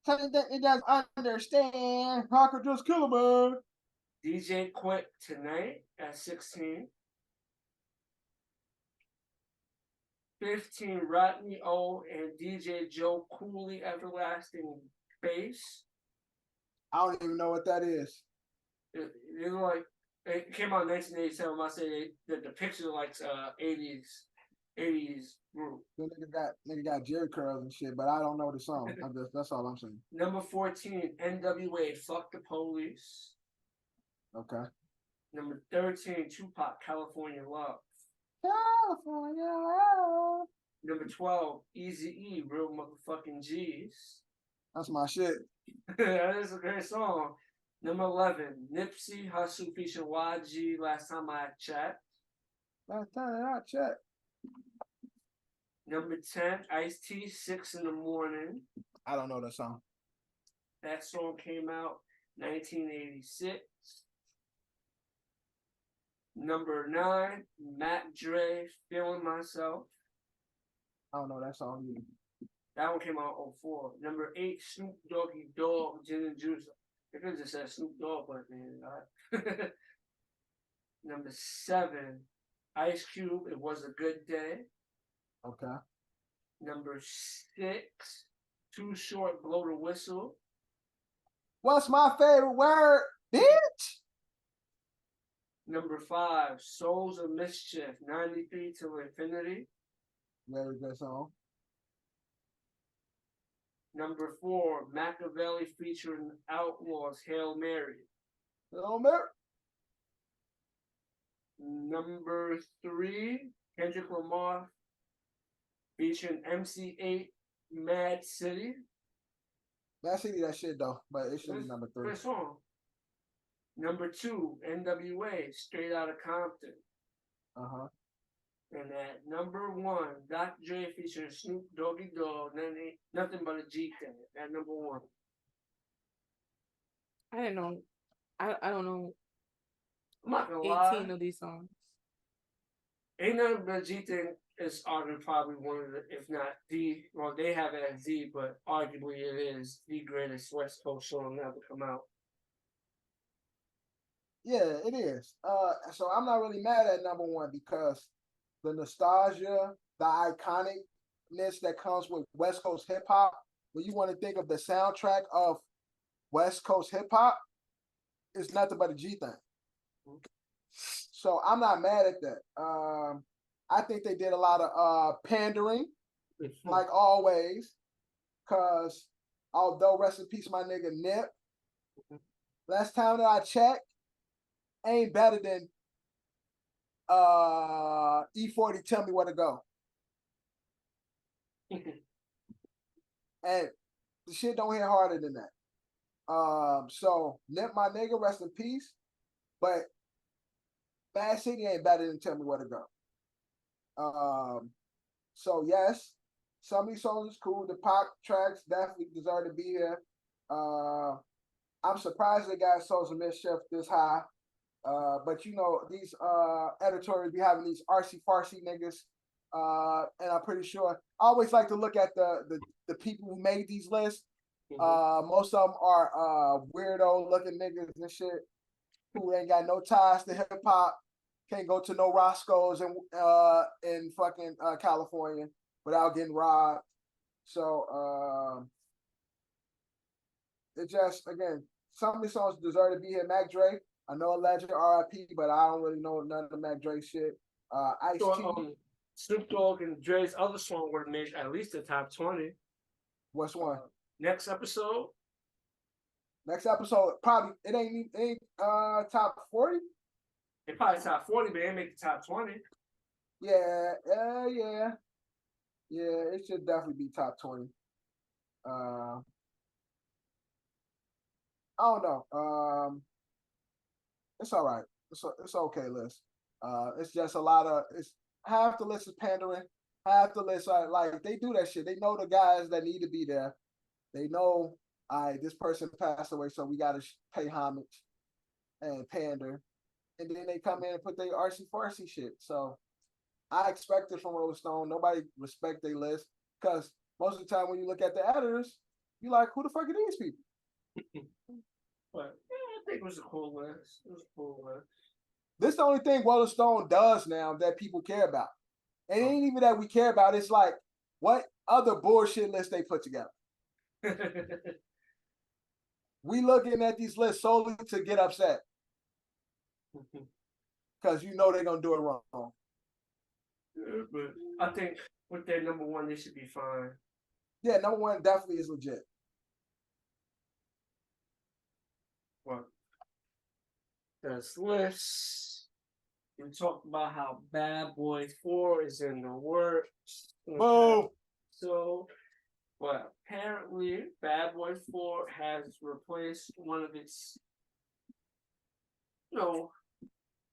Tell that it does understand. I could just kill a man. DJ Quick Tonight at 16. 15, Rodney O and DJ Joe Cooley, Everlasting Bass. I don't even know what that is. It like it came out in 1987. I say the picture like 80s group. The nigga got Jerry curls and shit, but I don't know the song. That's all I'm saying. Number 14, NWA, Fuck the Police. Okay. Number 13, Tupac, California Love. California. Number 12, Eazy-E, Real Motherfucking G's. That's my shit. That is a great song. Number 11, Nipsey Hussle featuring YG, Last Time I Checked. Last time I checked. Number 10, Ice-T, 6 in the Morning. I don't know that song. That song came out 1986. Number 9, Mac Dre, Feeling Myself. I don't know that song either. That one came out in 04. Number 8, Snoop Doggy Dogg, Gin and Juice. I could have just said Snoop Dogg, but man. Number 7, Ice Cube, It Was a Good Day. Okay. Number 6, Too Short, Blow the Whistle. What's my favorite word, bitch? Number 5, Souls of Mischief, 93 to Infinity. Very good song. Number 4, Machiavelli featuring Outlaws, Hail Mary. Hello, Mary. Number 3, Kendrick Lamar featuring MC8, Mad City. Mad City, that shit though, but it should be number 3. Great song. Number 2, NWA, Straight Outta Compton. Uh-huh. And at number 1, Dr. Dre featuring Snoop Doggy Dogg, Nothing But a G Thing. At number 1. I didn't know. I don't know I'm not gonna 18 lie. of these songs. Ain't Nothing But a G Thing is arguably probably one of the, if not the, well, they have it as the, but arguably it is the greatest West Coast song ever come out. Yeah, it is. So I'm not really mad at number 1 because the nostalgia, the iconicness that comes with West Coast hip hop, when you want to think of the soundtrack of West Coast hip hop, it's nothing but a G thing. So I'm not mad at that. I think they did a lot of pandering, like always, because although rest in peace, my nigga Nip, last time that I checked, ain't better than E40 Tell Me Where to Go. And the shit don't hit harder than that. So Nip, my nigga, rest in peace. But Bad City ain't better than Tell Me Where to Go. So yes, some of these songs is cool. The pop tracks definitely deserve to be here. I'm surprised they got Souls of Mischief this high. But you know, these editorials be having these artsy farcy niggas. And I'm pretty sure I always like to look at the people who made these lists. Most of them are weirdo looking niggas and shit who ain't got no ties to hip hop, can't go to no Roscoe's in fucking California without getting robbed. So it just, again, some of these songs deserve to be here. Mac Dre, I know a legend, R.I.P., but I don't really know none of the Mac Dre shit. Ice-T. Snoop Dogg and Dre's other song would have made at least the top 20. What's one? Next episode, probably it ain't top 40. it probably top 40, but it ain't make the top 20. Yeah, it should definitely be top 20. I don't know. It's all right. It's okay list. It's just a lot of, it's half the list is pandering, half the list are like, they do that shit. They know the guys that need to be there. They know, all right, this person passed away, so we gotta pay homage and pander. And then they come in and put their artsy fartsy shit. So I expect it from Rolling Stone. Nobody respect their list, because most of the time when you look at the editors, you like, who the fuck are these people? But yeah, I think it was a cool list. It was a cool list. This is the only thing Rolling Stone does now that people care about. And it ain't even that we care about. It's like, what other bullshit list they put together? We looking at these lists solely to get upset. Because you know they're going to do it wrong. Yeah, but I think with their number one, they should be fine. Yeah, number one definitely is legit. Well, this list, we talked about how Bad Boys 4 is in the works. Boom. So, but apparently, Bad Boys 4 has replaced one of its,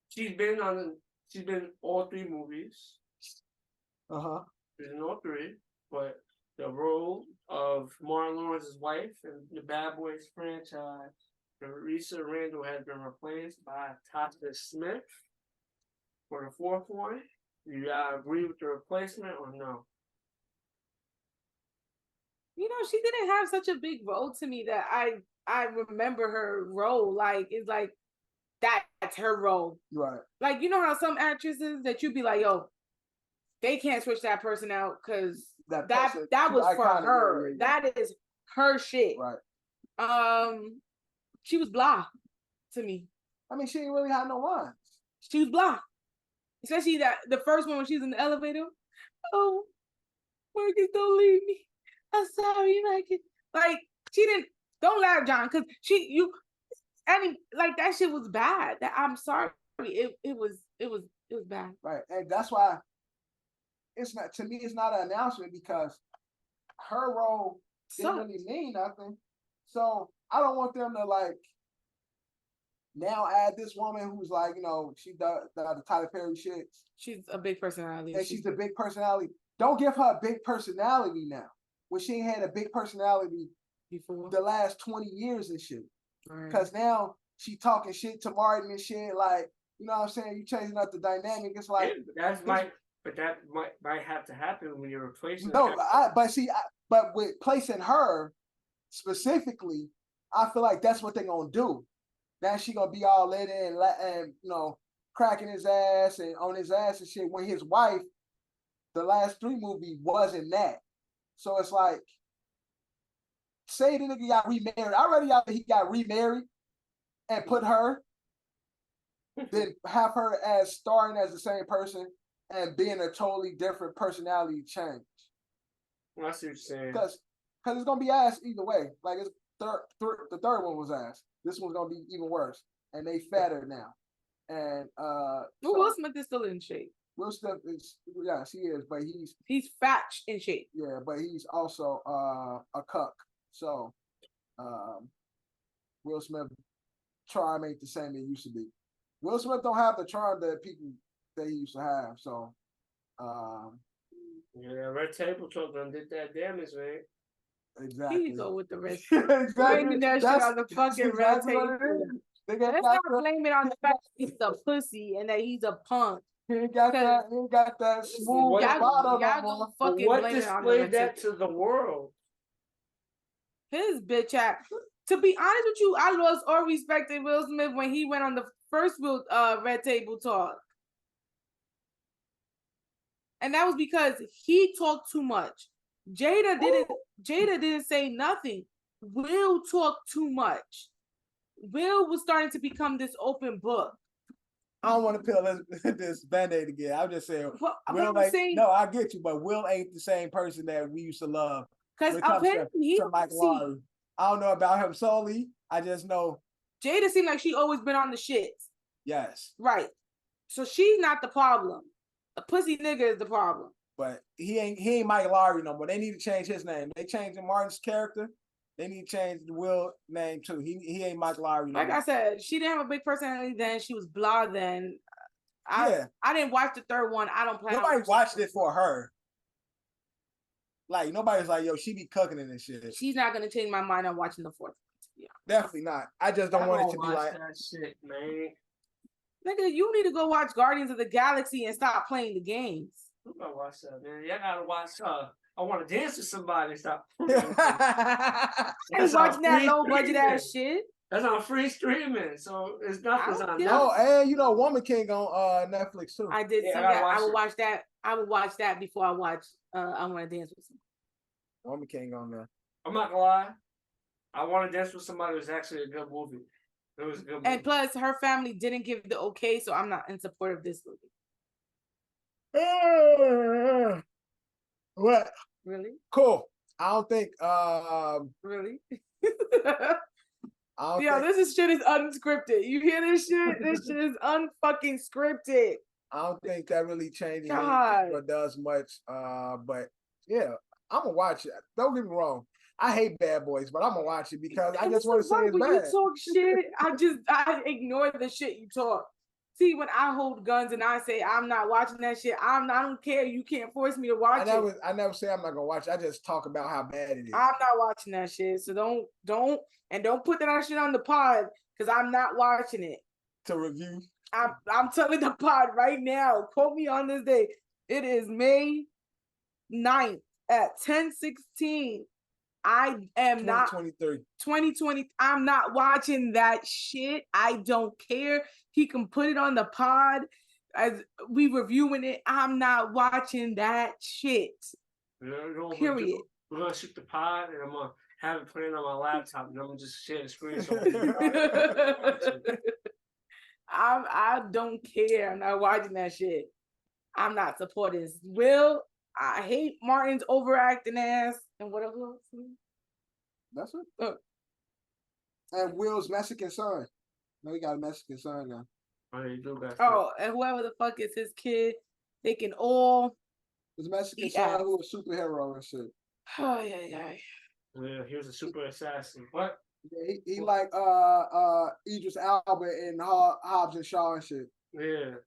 she's been in all three movies. She's in all three, but the role of Martin Lawrence's wife in the Bad Boys franchise, Theresa Randle, has been replaced by Tasha Smith for the fourth one. Do you agree with the replacement or no? You know, she didn't have such a big role to me that I remember her role. Like, it's like, that's her role. Right. Like, you know how some actresses that you'd be like, yo, they can't switch that person out because that was for her. Yeah. That is her shit. Right. She was blah to me. I mean, she didn't really have no lines. She was blah. Especially that the first one when she was in the elevator. Oh, Marcus, don't leave me. I'm sorry, Marcus. Like, she didn't, don't laugh, John, because like that shit was bad. That I'm sorry. It was bad. Right. And that's why it's not, to me, it's not an announcement, because her role didn't really mean nothing. So I don't want them to like now add this woman who's like, she does the Tyler Perry shit. She's a big personality. And she's a big personality. Don't give her a big personality now, when she ain't had a big personality before the last 20 years and shit. Because now she talking shit to Martin and shit, like, you know what I'm saying? You changing up the dynamic. It's like, that might have to happen when you're replacing. No, but with placing her specifically, I feel like that's what they're gonna do. Now she gonna be all in and cracking his ass and on his ass and shit. When his wife, the last three movie wasn't that. So it's like, say the nigga got remarried. Already he got remarried and put her, then have her as starring as the same person and being a totally different personality change. I see what you're saying. Because it's gonna be ass either way. Like, it's the third one was ass. This one's gonna be even worse. And they fatter now. And Will Smith is still in shape. Will Smith is, yes, he is, but he's fat in shape. Yeah, but he's also a cuck. So Will Smith charm ain't the same it used to be. Will Smith don't have the charm that people that he used to have. So yeah, Red Table Talk done did that damage, man. Exactly. He go with the red. Exactly. Blaming that shit on the fucking red table. Let's Let's not blame it on the fact that he's a pussy and that he's a punk. He ain't got that. He ain't got that smooth bottom Y'all no more. gonna But fucking what blame it on displayed the that to the world? his bitch ass. To be honest with you, I lost all respect in Will Smith when he went on the first Red Table Talk. And that was because he talked too much. Jada didn't say nothing. Will talked too much. Will was starting to become this open book. I don't want to peel this Band-Aid again. I'm just saying, Well, Will ain't, no, I get you, but Will ain't the same person that we used to love. Because apparently to Mike Lowry. I don't know about him solely. I just know Jada seemed like she always been on the shits. Yes. Right. So she's not the problem. The pussy nigga is the problem. But he ain't Mike Lowry no more. They need to change his name. They changed Martin's character. They need to change the Will name too. He ain't Mike Lowry no more. Like I said, she didn't have a big personality then. She was blah then. I didn't watch the third one. I don't plan. Nobody watched it for her. Like nobody's like, yo, she be cooking in this shit. She's not gonna change my mind on watching the fourth one. Yeah. Definitely not. I just don't want it to be like that shit, man. Nigga, you need to go watch Guardians of the Galaxy and stop playing the games. Who gotta watch that, man? Y'all gotta watch I want to dance with somebody. Stop. I ain't watching that low budget ass shit. That's on free streaming, so it's nothing's on Netflix. Oh, and you know, Woman King on Netflix too. I did see that. I would watch that. I would watch that before I watch I Want to Dance with Somebody. Woman King on there. I'm not gonna lie. I Want to Dance with Somebody was actually a good movie. It was a good movie. And plus, her family didn't give the okay, so I'm not in support of this movie. What? Really? Cool. I don't think really? This shit is unscripted. You hear this shit? This shit is unfucking scripted. I don't think that really changes or does much. But yeah, I'm gonna watch it. Don't get me wrong. I hate Bad Boys, but I'm gonna watch it because I just want to say it's bad. When you talk shit, I ignore the shit you talk. See, when I hold guns and I say I'm not watching that shit, I don't care. You can't force me to watch it. I never say I'm not gonna watch it. I just talk about how bad it is. I'm not watching that shit. So don't put that shit on the pod because I'm not watching it. To review. I'm telling the pod right now. Quote me on this day. It is May 9th at 10:16. I am 2020. I'm not watching that shit. I don't care. He can put it on the pod as we reviewing it. I'm not watching that shit. Period. We're gonna shoot the pod and I'm gonna have it put it on my laptop and I'm gonna just share the screen. I don't care. I'm not watching that shit. I'm not supporting Will. I hate Martin's overacting ass and what else? That's it. And Will's Mexican son. No, he got a Mexican son now. And whoever the fuck is his kid, they can all. His Mexican son who was a superhero and shit. Oh yeah. Yeah, he was a super assassin. What? Yeah, he like Idris Elba and Hobbs and Shaw and shit. Yeah.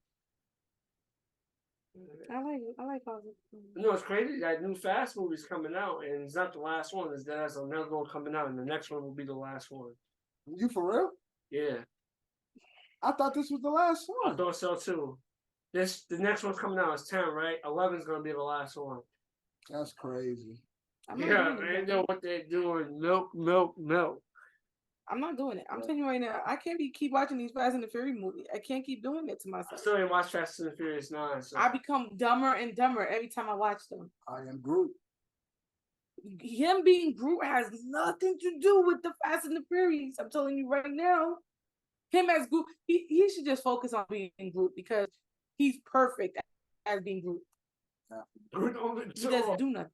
I like Hobbs. You know, it's crazy. That new Fast movie's coming out, and it's not the last one. There's another one coming out, and the next one will be the last one. You for real? Yeah. I thought this was the last one. I thought so too. The next one's coming out. It's 10, right? 11's gonna be the last one. That's crazy. Yeah, they know what they're doing. Milk. I'm not doing it. I'm telling you right now, I can't keep watching these Fast and the Furious movies. I can't keep doing it to myself. I still didn't watch Fast and the Furious 9. So. I become dumber and dumber every time I watch them. I am Groot. Him being Groot has nothing to do with the Fast and the Furious. I'm telling you right now. Him as Groot, he should just focus on being Groot because he's perfect as being Groot. Yeah. He doesn't do nothing.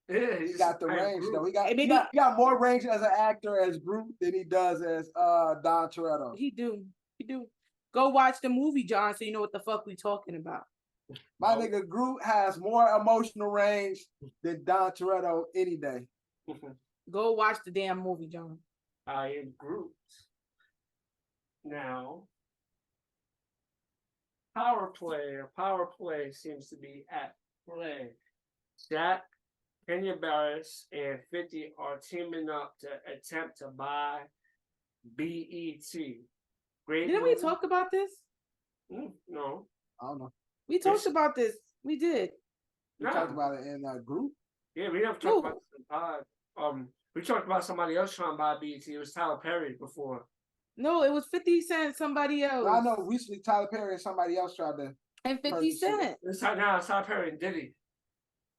Yeah, he got the range though. He got more range as an actor as Groot than he does as Don Toretto. He do. Go watch the movie, John, so you know what the fuck we talking about. My nigga Groot has more emotional range than Don Toretto any day. Go watch the damn movie, John. I am Groot. Now, power play seems to be at play. Shaq, Kenya Barris, and 50 are teaming up to attempt to buy BET. Great. Didn't we movie. talk about this? No. I don't know. We talked about this. We did. We talked about it in a group. Yeah, we never talked about this in the pod. We talked about somebody else trying to buy BET. It was Tyler Perry before. No, it was 50 Cent, somebody else. Well, I know recently Tyler Perry and somebody else tried to. And 50 Cent. It's Tyler Perry and Diddy.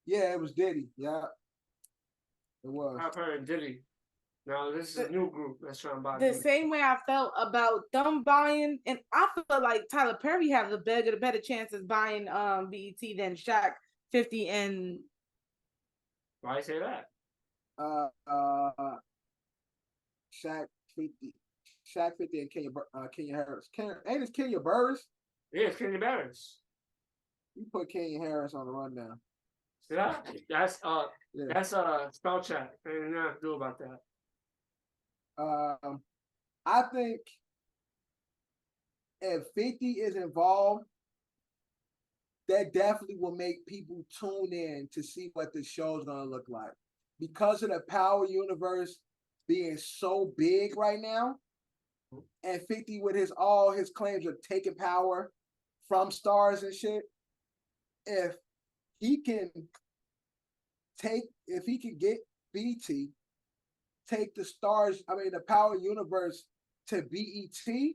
Yeah, it was Diddy. Yeah. It was. Tyler Perry and Diddy. Now this is a new group that's trying to buy The BET. same way I felt about them buying, and I feel like Tyler Perry has a better chance of buying BET than Shaq, 50, and Why you say that? Shaq 50 and Kenya Harris. Ain't it Kenya Barris? Yeah, it's Kenya Barris. You put Kenya Harris on the rundown. See that? That's Yeah. that's spell check. Ain't nothing to do about that. I think if 50 is involved, that definitely will make people tune in to see what the show's gonna look like. Because of the Power Universe being so big right now, and 50 with all his claims of taking power from stars and shit, if he can get BT, take the the Power Universe to BET,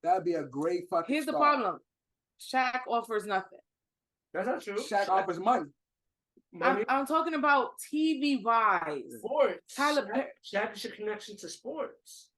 that'd be a great fucking here's the start. problem. Shaq offers nothing. That's not true. Shaq offers money. I'm talking about TV wise. Sports. Tyler Shaq is your connection to sports.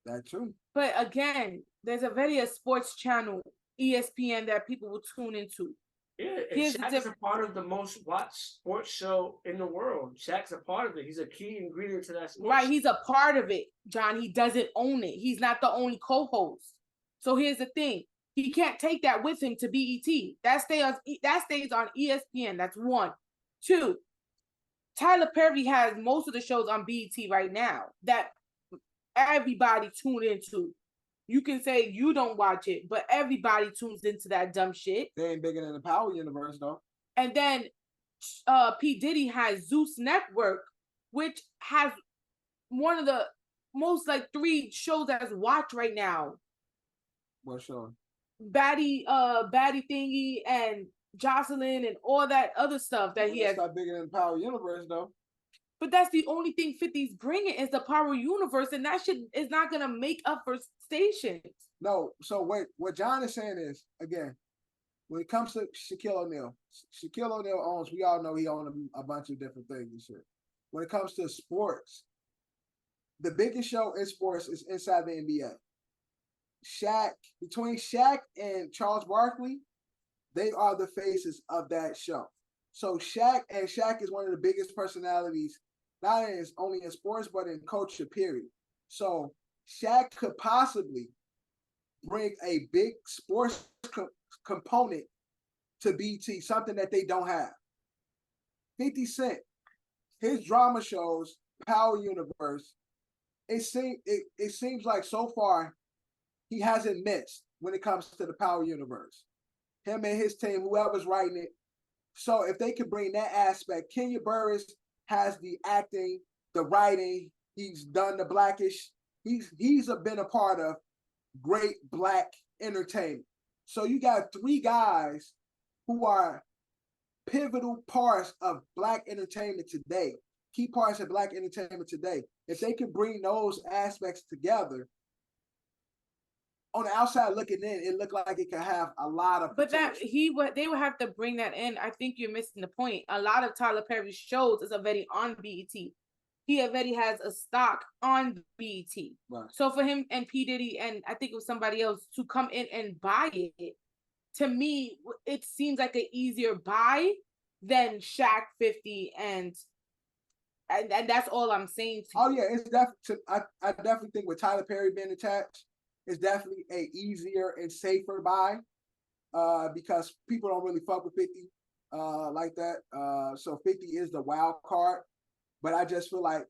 That's true. But again, there's a sports channel, ESPN, that people will tune into. Yeah, and Shaq is a part of the most watched sports show in the world. Shaq's a part of it. He's a key ingredient to that sports show. He's a part of it, John. He doesn't own it. He's not the only co-host. So here's the thing. He can't take that with him to BET. That stays on ESPN. That's one. Two, Tyler Perry has most of the shows on BET right now that everybody tuned into. You can say you don't watch it, but everybody tunes into that dumb shit. They ain't bigger than the Power Universe, though. And then P. Diddy has Zeus Network, which has one of the most 3 shows that's watched right now. What show? Baddie Thingy and Jocelyn and all that other stuff that he has. It's not bigger than the Power Universe, though. But that's the only thing 50's bringing is the Power Universe, and that shit is not gonna make up for stations. No, so what John is saying is, again, when it comes to Shaquille O'Neal owns, we all know he owns a bunch of different things and shit. When it comes to sports, the biggest show in sports is inside the NBA. Between Shaq and Charles Barkley, they are the faces of that show. So Shaq is one of the biggest personalities, not only in sports, but in culture, period. So Shaq could possibly bring a big sports component to BT, something that they don't have. 50 Cent, his drama shows, Power Universe, it seems like so far he hasn't missed when it comes to the Power Universe. Him and his team, whoever's writing it. So if they could bring that aspect, Kenya Barris has the acting, the writing. He's done the Blackish. He's been a part of great Black entertainment. So you got 3 guys who are pivotal parts of Black entertainment today, key parts of Black entertainment today. If they could bring those aspects together, on the outside looking in, it looked like it could have a lot of potential. But they would have to bring that in. I think you're missing the point. A lot of Tyler Perry's shows is already on BET. He already has a stock on BET. Right. So for him and P. Diddy and I think it was somebody else to come in and buy it, to me, it seems like an easier buy than Shaq 50 and that's all I'm saying. Oh yeah, it's definitely. I definitely think with Tyler Perry being attached, it's definitely a easier and safer buy, because people don't really fuck with 50 like that. So 50 is the wild card, but I just feel like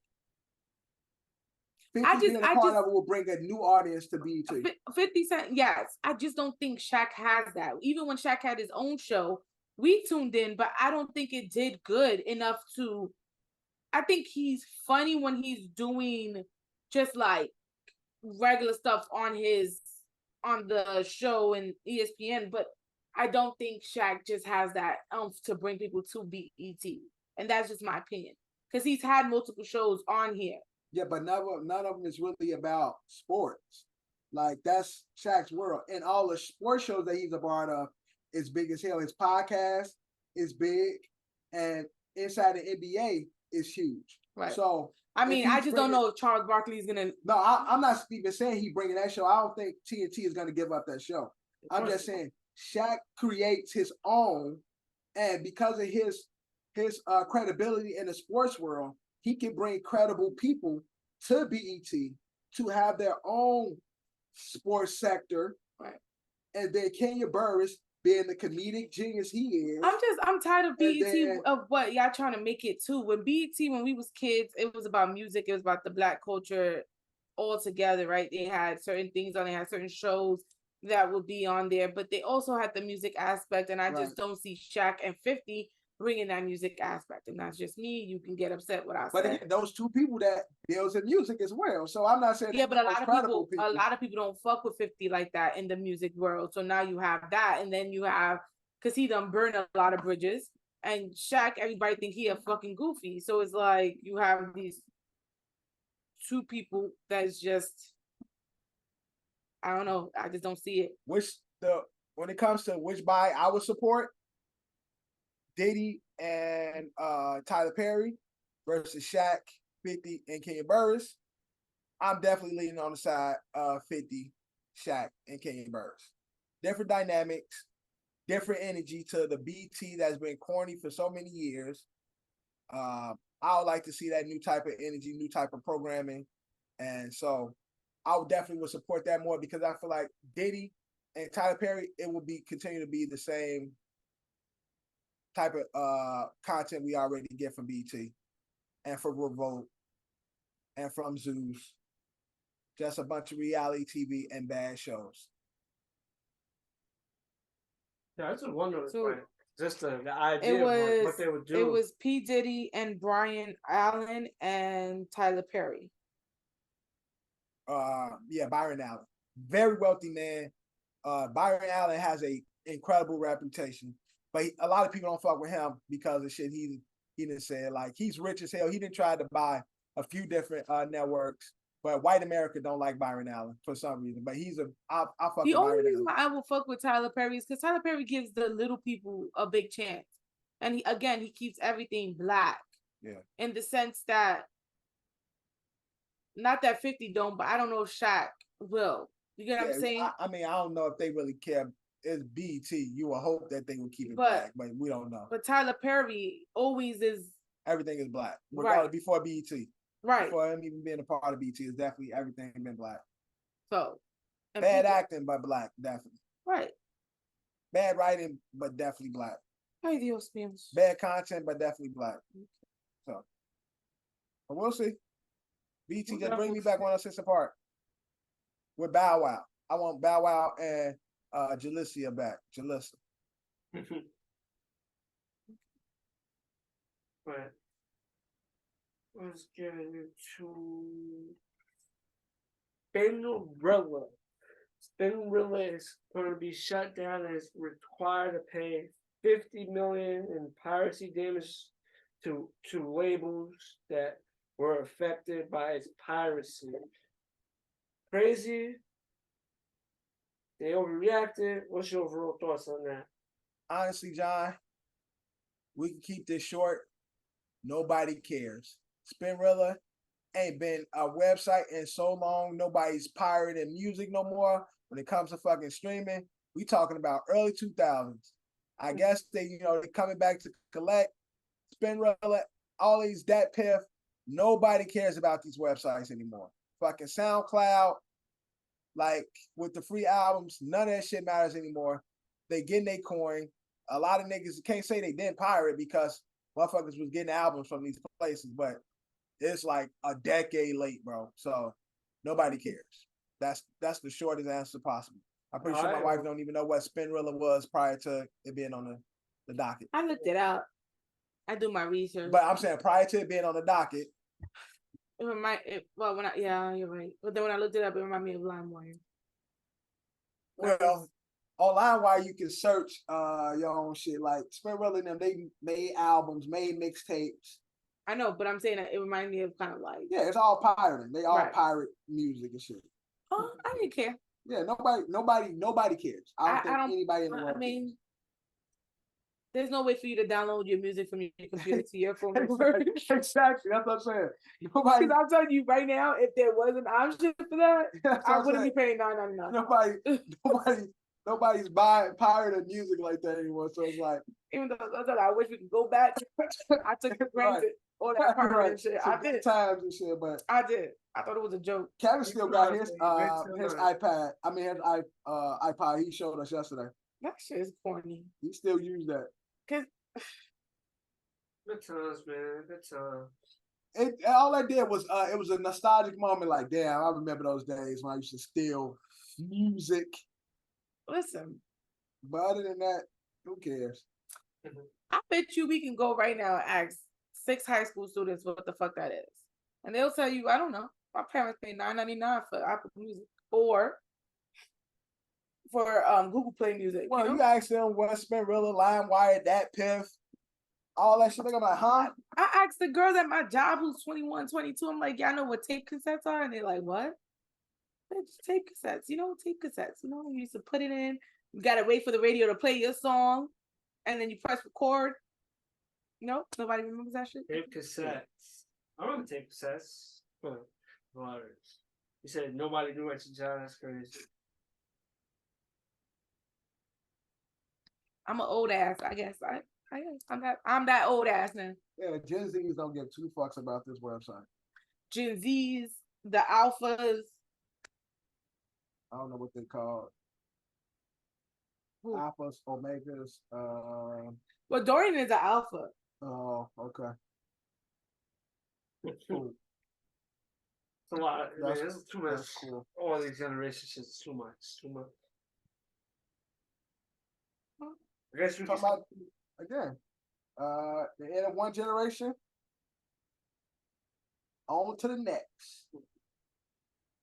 50 being a part of it will bring a new audience to BET. 50 Cent, yes. I just don't think Shaq has that. Even when Shaq had his own show, we tuned in, but I don't think it did good enough to. I think he's funny when he's doing just regular stuff on his on the show and ESPN, but I don't think Shaq just has that to bring people to BET, and that's just my opinion because he's had multiple shows on here. Yeah, but none of them is really about sports. Like that's Shaq's world, and all the sports shows that he's a part of is big as hell. His podcast is big, and inside the NBA is huge. Right. So I mean, I just don't know if Charles Barkley is gonna. No, I'm not even saying he bringing that show. I don't think TNT is gonna give up that show. I'm just saying Shaq creates his own, and because of his credibility in the sports world, he can bring credible people to BET to have their own sports sector. Right. And then Kenya Barris, being the comedic genius he is. I'm tired of BET of what y'all trying to make it too. When BET, when we was kids, it was about music, it was about the Black culture all together, right? They had certain things on, they had certain shows that would be on there, but they also had the music aspect, and I just don't see Shaq and 50 bringing that music aspect, and that's just me. You can get upset what I said. But again, those two people that deals in music as well. So I'm not saying but a lot of people don't fuck with 50 like that in the music world. So now you have that, and then you have because he done burned a lot of bridges, and Shaq, everybody think he a fucking goofy. So it's like you have these two people that's just I don't know. I just don't see it. When it comes to which buy I would support, Diddy and Tyler Perry versus Shaq, 50, and Kenya Barris, I'm definitely leaning on the side of 50, Shaq, and Kenya Barris. Different dynamics, different energy to the BT that's been corny for so many years. I would like to see that new type of energy, new type of programming. And so I would definitely support that more because I feel like Diddy and Tyler Perry, it will continue to be the same type of content we already get from BT and from Revolt and from Zeus. Just a bunch of reality TV and bad shows. Yeah, that's a wonderful point. Just the idea of what they would do. It was P. Diddy and Brian Allen and Tyler Perry. Byron Allen. Very wealthy man. Byron Allen has an incredible reputation. But a lot of people don't fuck with him because of shit he didn't say. Like, he's rich as hell. He didn't try to buy a few different networks. But white America don't like Byron Allen for some reason. But I fuck with Byron Allen. The only reason why I will fuck with Tyler Perry is because Tyler Perry gives the little people a big chance. And he keeps everything black. Yeah. In the sense that, not that 50 don't, but I don't know if Shaq will. You get what I'm saying? I don't know if they really care. It's BT. You will hope that they will keep it black, but we don't know. But Tyler Perry always is. Everything is black. Regardless, before BT. Right. Before him even being a part of BT, it's definitely everything been black. So. Bad acting, but black, definitely. Right. Bad writing, but definitely black. Ay, Dios mío. Bad content, but definitely black. So. But we'll see. BT, just bring me back 106 apart. With Bow Wow. I want Bow Wow and Jalissa back. Jalissa. But let's get into Spinrilla. Spinrilla is going to be shut down and is required to pay $50 million in piracy damage to labels that were affected by its piracy. Crazy. They overreacted. What's your overall thoughts on that? Honestly, John, we can keep this short. Nobody cares. Spinrilla ain't been a website in so long. Nobody's pirating music no more. When it comes to fucking streaming, we talking about early 2000s. I guess they're coming back to collect. Spinrilla, all these Dat Piff. Nobody cares about these websites anymore. Fucking SoundCloud, like with the free albums, none of that shit matters anymore. They getting their coin. A lot of niggas can't say they didn't pirate because motherfuckers was getting albums from these places, but it's like a decade late, bro. So nobody cares. That's the shortest answer possible. I'm pretty sure my wife don't even know what Spinrilla was prior to it being on the docket. I looked it up. I do my research. But I'm saying prior to it being on the docket. You're right. But then when I looked it up, it reminded me of LimeWire. Well, online while you can search your own shit. Like Spinrilla and them, they made albums, made mixtapes. I know, but I'm saying that it reminded me of kind of like. Yeah, it's all pirating. They all Right. pirate music and shit. Oh, I didn't care. Yeah, nobody cares. I don't think anybody in the world. I mean, there's no way for you to download your music from your computer to your phone. Exactly, that's what I'm saying. Nobody. Because I'm telling you right now, if there was an option for that, I wouldn't be paying $9.99. Nobody's buying pirated music like that anymore. So it's like, even though I wish we could go back, I took it for granted. All that pirate shit. I did. Times and shit, but I did. I thought it was a joke. Kevin still got his iPad. I mean his iPod. He showed us yesterday. That shit is corny. He still used that. Good times, man. Good times. All I did was it was a nostalgic moment. Like, damn, I remember those days when I used to steal music. Listen. But other than that, who cares? I bet you we can go right now and ask 6 high school students what the fuck that is. And they'll tell you, I don't know. My parents paid $9.99 for Apple Music or for Google Play Music. Well, you ask them what Spinrilla, LimeWire, that Piff, all that shit. They're like, huh? I asked the girls at my job who's 21, 22. I'm like, y'all know what tape cassettes are? And they're like, what? It's tape cassettes. You know, tape cassettes. You know, you used to put it in. You got to wait for the radio to play your song. And then you press record. No, nobody remembers that shit? Tape cassettes. I remember tape cassettes. You said nobody knew at your job. That's crazy. I'm an old ass, I guess. I'm that old ass now. Yeah, Gen Zs don't give 2 fucks about this website. Gen Zs, the alphas. I don't know what they call alphas, omegas. Well, Dorian is an alpha. Oh, okay. Cool. It's a lot. It's too much. Cool. All these generations, it's too much. Too much. I guess we talk about again. The end of one generation. On to the next.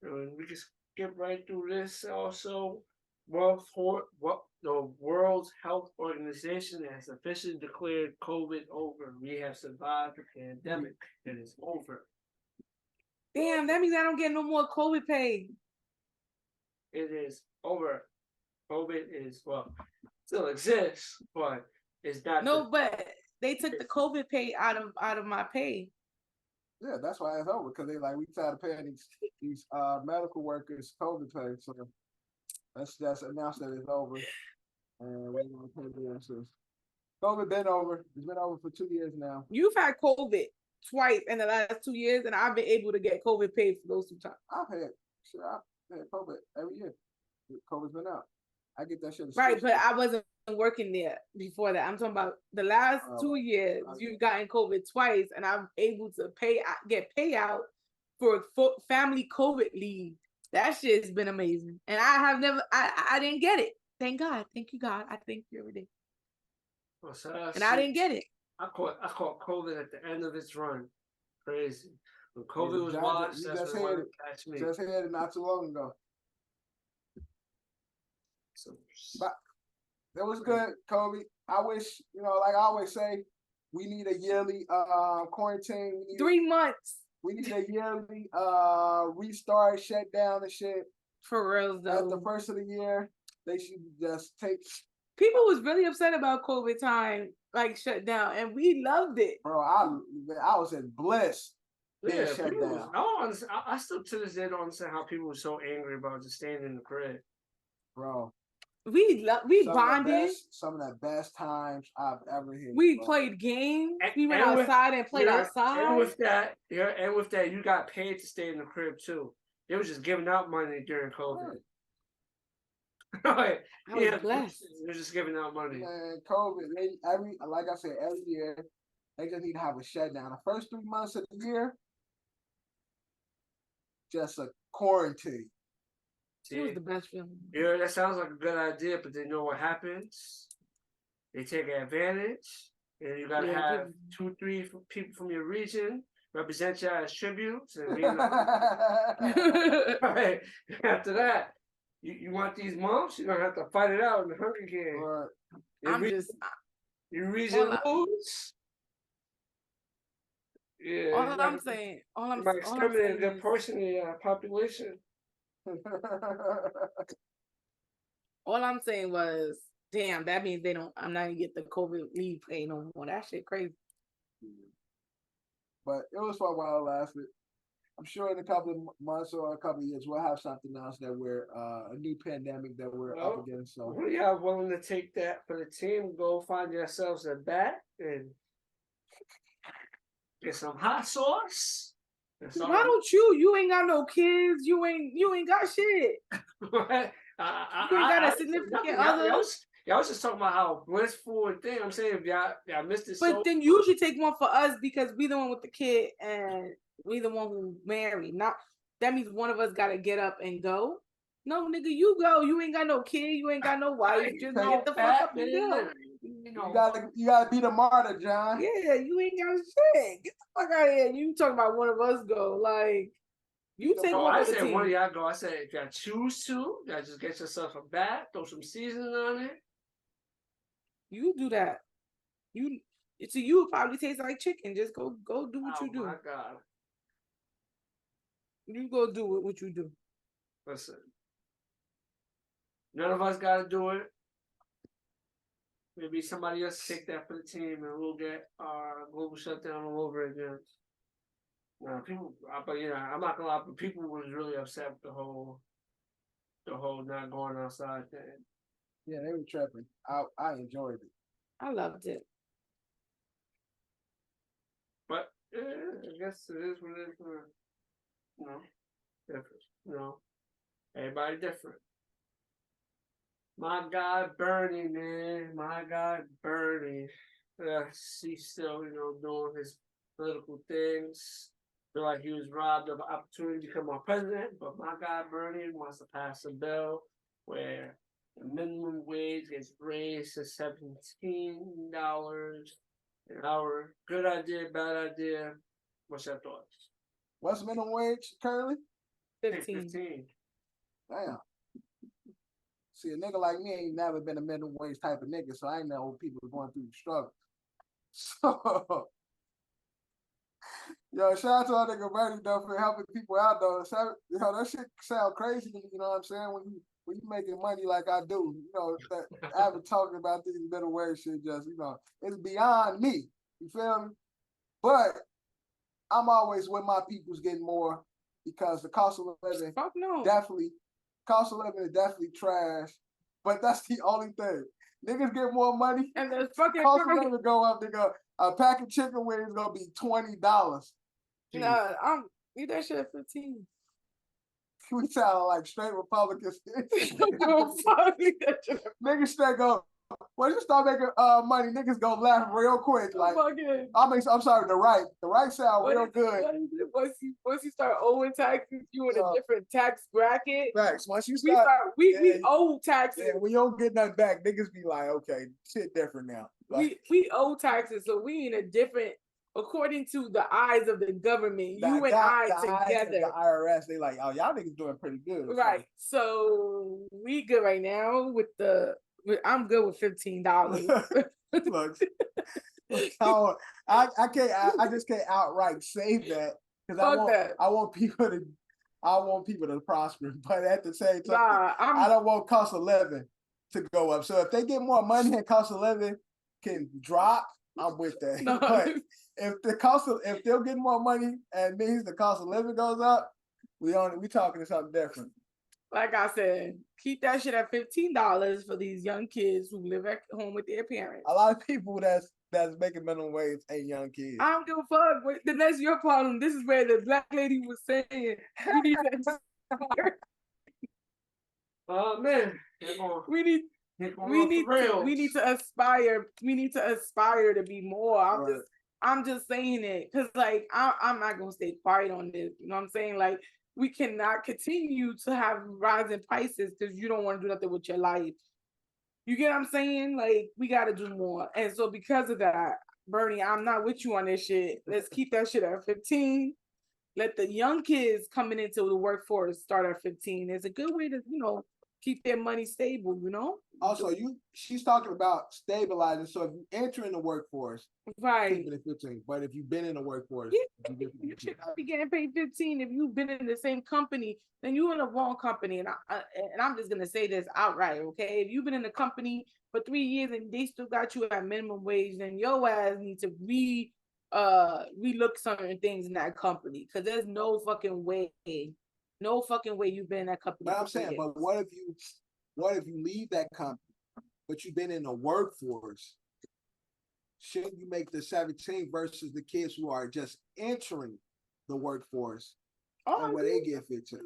We can skip right through this. Also, the World Health Organization has officially declared COVID over. We have survived the pandemic. It is over. Damn, that means I don't get no more COVID pay. It is over. COVID is, still exists, but it's not. No, but they took the COVID pay out of my pay. Yeah, that's why it's over, because they like, we tired of paying these medical workers COVID pay. So that's announced that it's over. And we're gonna pay the answers. COVID been over. It's been over for 2 years now. You've had COVID twice in the last 2 years, and I've been able to get COVID paid for those 2 times. I've had COVID every year. COVID's been out. I get that shit. Right, but I wasn't working there before that. I'm talking about the last 2 years. You've gotten COVID twice, and I'm able to get payout for family COVID leave. That shit's been amazing, and I didn't get it. Thank God. Thank you, God. I thank you every day. And I didn't get it. I caught COVID at the end of its run. Crazy. When COVID was watched, that's when it catch me. Just had it not too long ago. But it was good, Kobe. I wish, like I always say, we need a yearly quarantine. 3 months. We need a yearly restart, shutdown and shit. For real, though. At the first of the year, they should just take. People was really upset about COVID time, like shut down, and we loved it. Bro, I was in bliss. Yeah, shut down. I still to this day don't understand how people were so angry about just staying in the crib. Bro. We bonded. Some of the best times I've ever had. We played games. We went outside and played outside. And with that, you got paid to stay in the crib too. They was just giving out money during COVID. I was blessed. They're just giving out money. Man, COVID, like I said, every year, they just need to have a shutdown. The first 3 months of the year, just a quarantine. It was the best feeling. Yeah, that sounds like a good idea, but they know what happens. They take advantage, and you gotta have 2-3 people from your region represent you as tributes, and right. After that, You want these mumps? You're gonna have to fight it out in the Hunger Games. Right. You reason all lose. Yeah, all you I'm saying, all I'm might exterminate a saying good is, portion of the population. all I'm saying was, damn, that means they don't. I'm not gonna get the COVID leave pay no more. That shit crazy. But it was fun while it lasted. I'm sure in a couple of months or a couple of years we'll have something else that we're a new pandemic that we're up against. So we are willing to take that for the team. Go find yourselves a bat and get some hot sauce. Why don't you? You ain't got no kids. You ain't got shit. You ain't got a significant other. Y'all was just talking about how blissful and thing. I'm saying if y'all missed it. But then you should take one for us because we the one with the kid and we the one who married. Not that means one of us gotta get up and go. No, nigga, you go. You ain't got no kid. You ain't got no wife. Just get the fuck up and go. You gotta be the martyr, John. Yeah, you ain't got shit. Get the fuck out of here. You talking about one of us go. Like, you take one I for the said team. one of y'all go. I said if y'all choose to, y'all just get yourself a bat, throw some seasoning on it. You do that. To you it probably tastes like chicken. Just go do what you do. Oh my God. You go do what you do. Listen. None of us gotta do it. Maybe somebody else take that for the team and we'll get our global shutdown all over again. People, but I'm not gonna lie, but people was really upset with the whole not going outside thing. Yeah, they were tripping. I enjoyed it. I loved it. But I guess it is what it is. Different. Everybody different. My guy Bernie, man. My guy Bernie. He's still, doing his political things. Feel like he was robbed of an opportunity to become our president, but my guy Bernie wants to pass a bill where the minimum wage gets raised to $17 an hour. Good idea, bad idea. What's your thoughts? What's minimum wage currently? 15. Damn. See, a nigga like me ain't never been a minimum wage type of nigga, so I ain't know people are going through the struggle. So, shout out to our nigga Bernie though for helping people out though. That shit sound crazy, you know what I'm saying? When you making money like I do, I've been talking about these minimum wage shit just, it's beyond me. You feel me? But I'm always with my people's getting more because the cost of living cost of living is definitely trash. But that's the only thing. Niggas get more money. And the fucking cost of living go up, nigga. A pack of chicken wings gonna be $20. Nah, eat that shit at 15. We sound like straight Republicans. Niggas straight go. When you start making money, niggas gonna laugh real quick. Like, I'm sorry, the right sound real good. Once you start owing taxes, you in a different tax bracket. Facts. Once you start, we owe taxes. Yeah, we don't get nothing back. Niggas be like, okay, shit different now. Like, we owe taxes, so we in a different. According to the eyes of the government, you and I together. The IRS, they like, oh, y'all niggas doing pretty good. Right. So we good right now with I'm good with $15. Look, I just can't outright say that because I want people to prosper, but at the same time, I don't want cost of living to go up. So if they get more money and cost of living can drop, I'm with that. No. But if they'll get more money and means the cost of living goes up, we talking to something different. Like I said, keep that shit at $15 for these young kids who live at home with their parents. A lot of people that's making minimum wage ain't young kids. I don't give a fuck. Then that's your problem. This is where the black lady was saying we need to oh man, we need to aspire. We need to aspire to be more. I'm just saying it because like I'm not gonna stay quiet on this. You know what I'm saying? Like, we cannot continue to have rising prices because you don't want to do nothing with your life. You get what I'm saying? Like, we got to do more. And so because of that, Bernie, I'm not with you on this shit. Let's keep that shit at 15. Let the young kids coming into the workforce start at 15. It's a good way to, keep their money stable, Also, she's talking about stabilizing. So if you enter in the workforce, Right. keep it at 15. But if you've been in the workforce, You should not be getting paid 15 if you've been in the same company. Then you're in the wrong company, and I'm just gonna say this outright, okay? If you've been in the company for 3 years and they still got you at minimum wage, then your ass need to relook certain things in that company, because there's no fucking way you've been in that company. But I'm saying, but what if you leave that company, but you've been in the workforce? Shouldn't you make the 17 versus the kids who are just entering the workforce and where they get 15?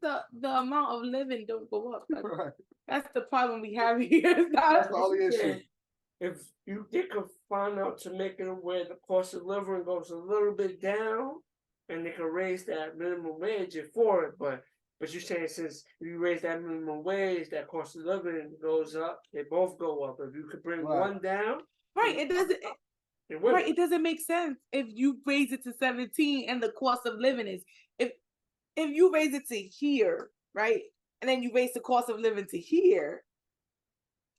The amount of living don't go up. Right. That's the problem we have here. That's the only issue. If they could find out to make it where the cost of living goes a little bit down, and they can raise that minimum wage for it, but you're saying since you raise that minimum wage, that cost of living goes up, they both go up. If you could bring one down, right? It doesn't. Right, it doesn't make sense if you raise it to 17 and the cost of living is if you raise it to here, right, and then you raise the cost of living to here,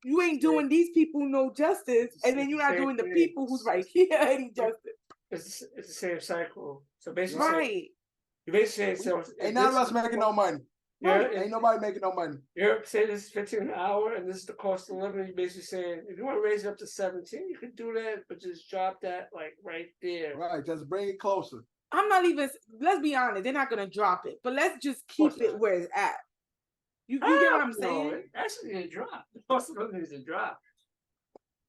you ain't doing these people no justice, and then you're not doing the people who's right here any justice. It's the same cycle. So basically, right. You basically saying ain't none of us making no money. Yeah, ain't nobody making no money. You're saying this is 15 an hour, and this is the cost of living. You're basically saying if you want to raise it up to 17, you could do that, but just drop that like right there. Right, just bring it closer. I'm not even. Let's be honest, they're not gonna drop it, but let's just keep it where it's at. You get what I'm saying? It actually need to drop. The cost of living needs to drop.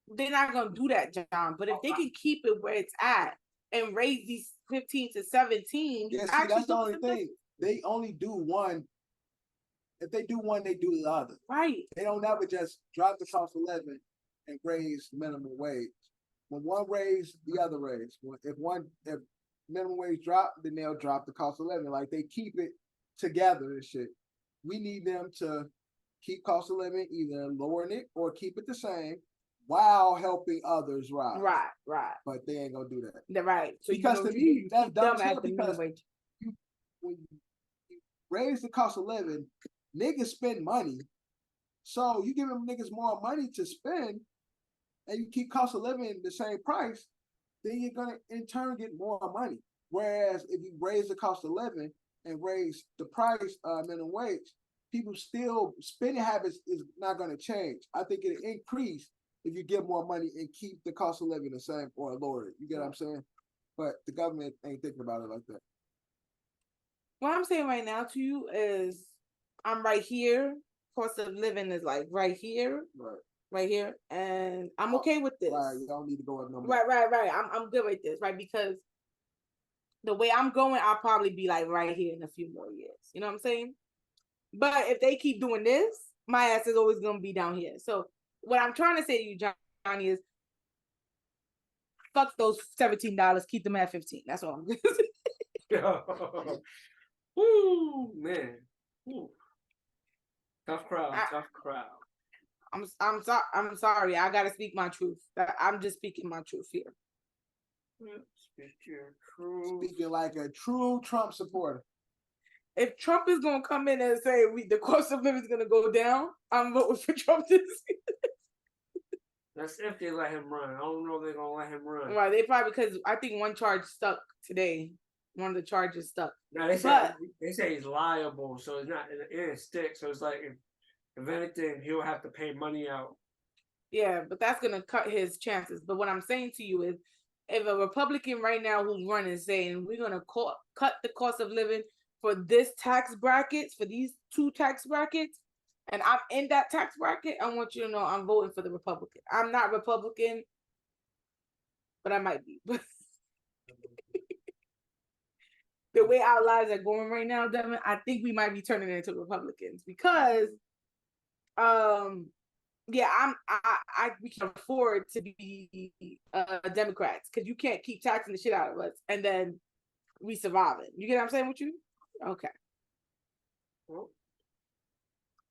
They're not gonna do that, John. But if they can keep it where it's at and raise these 15 to 17, yeah, see, that's the only thing. They only do one. If they do one, they do the other. Right. They don't ever just drop the cost of living and raise minimum wage. When one raise, the other raise. If minimum wage drop, then they'll drop the cost of living. Like they keep it together and shit. We need them to keep cost of living, either lowering it or keep it the same while helping others rise. Right. But they ain't gonna do that. They're right. So because to me, that's dumb because when you raise the cost of living, niggas spend money. So you give them niggas more money to spend and you keep cost of living the same price, then you're gonna in turn get more money. Whereas if you raise the cost of living and raise the price minimum wage, people still spending habits is not gonna change. I think it'll increase if you give more money and keep the cost of living the same or lower it. You get what I'm saying? But the government ain't thinking about it like that. What I'm saying right now to you is I'm right here. Cost of living is like right here. Right here. And I'm okay with this. Right, you don't need to go up no more. Right. I'm good with this, right? Because the way I'm going, I'll probably be like right here in a few more years. You know what I'm saying? But if they keep doing this, my ass is always gonna be down here. So what I'm trying to say to you, Johnny, is fuck those $17. Keep them at 15. That's all I'm gonna say. Woo, man. Woo. Tough crowd. I'm sorry. I gotta speak my truth. I'm just speaking my truth here. Speak your truth. Speaking like a true Trump supporter. If Trump is gonna come in and say the cost of living is gonna go down, I'm voting for Trump this year. That's if they let him run. I don't know if they're gonna let him run. Right, they probably, because I think one charge stuck today. One of the charges stuck. No, they say he's liable, so it's not. It didn't stick. So it's like if anything, he'll have to pay money out. Yeah, but that's gonna cut his chances. But what I'm saying to you is, if a Republican right now who's running saying we're gonna cut the cost of living for this tax brackets, for these two tax brackets, and I'm in that tax bracket, I want you to know I'm voting for the Republican. I'm not Republican, but I might be. The way our lives are going right now, Devin, I think we might be turning into Republicans because, we can afford to be Democrats because you can't keep taxing the shit out of us and then we surviving. You get what I'm saying with you? Okay. Well,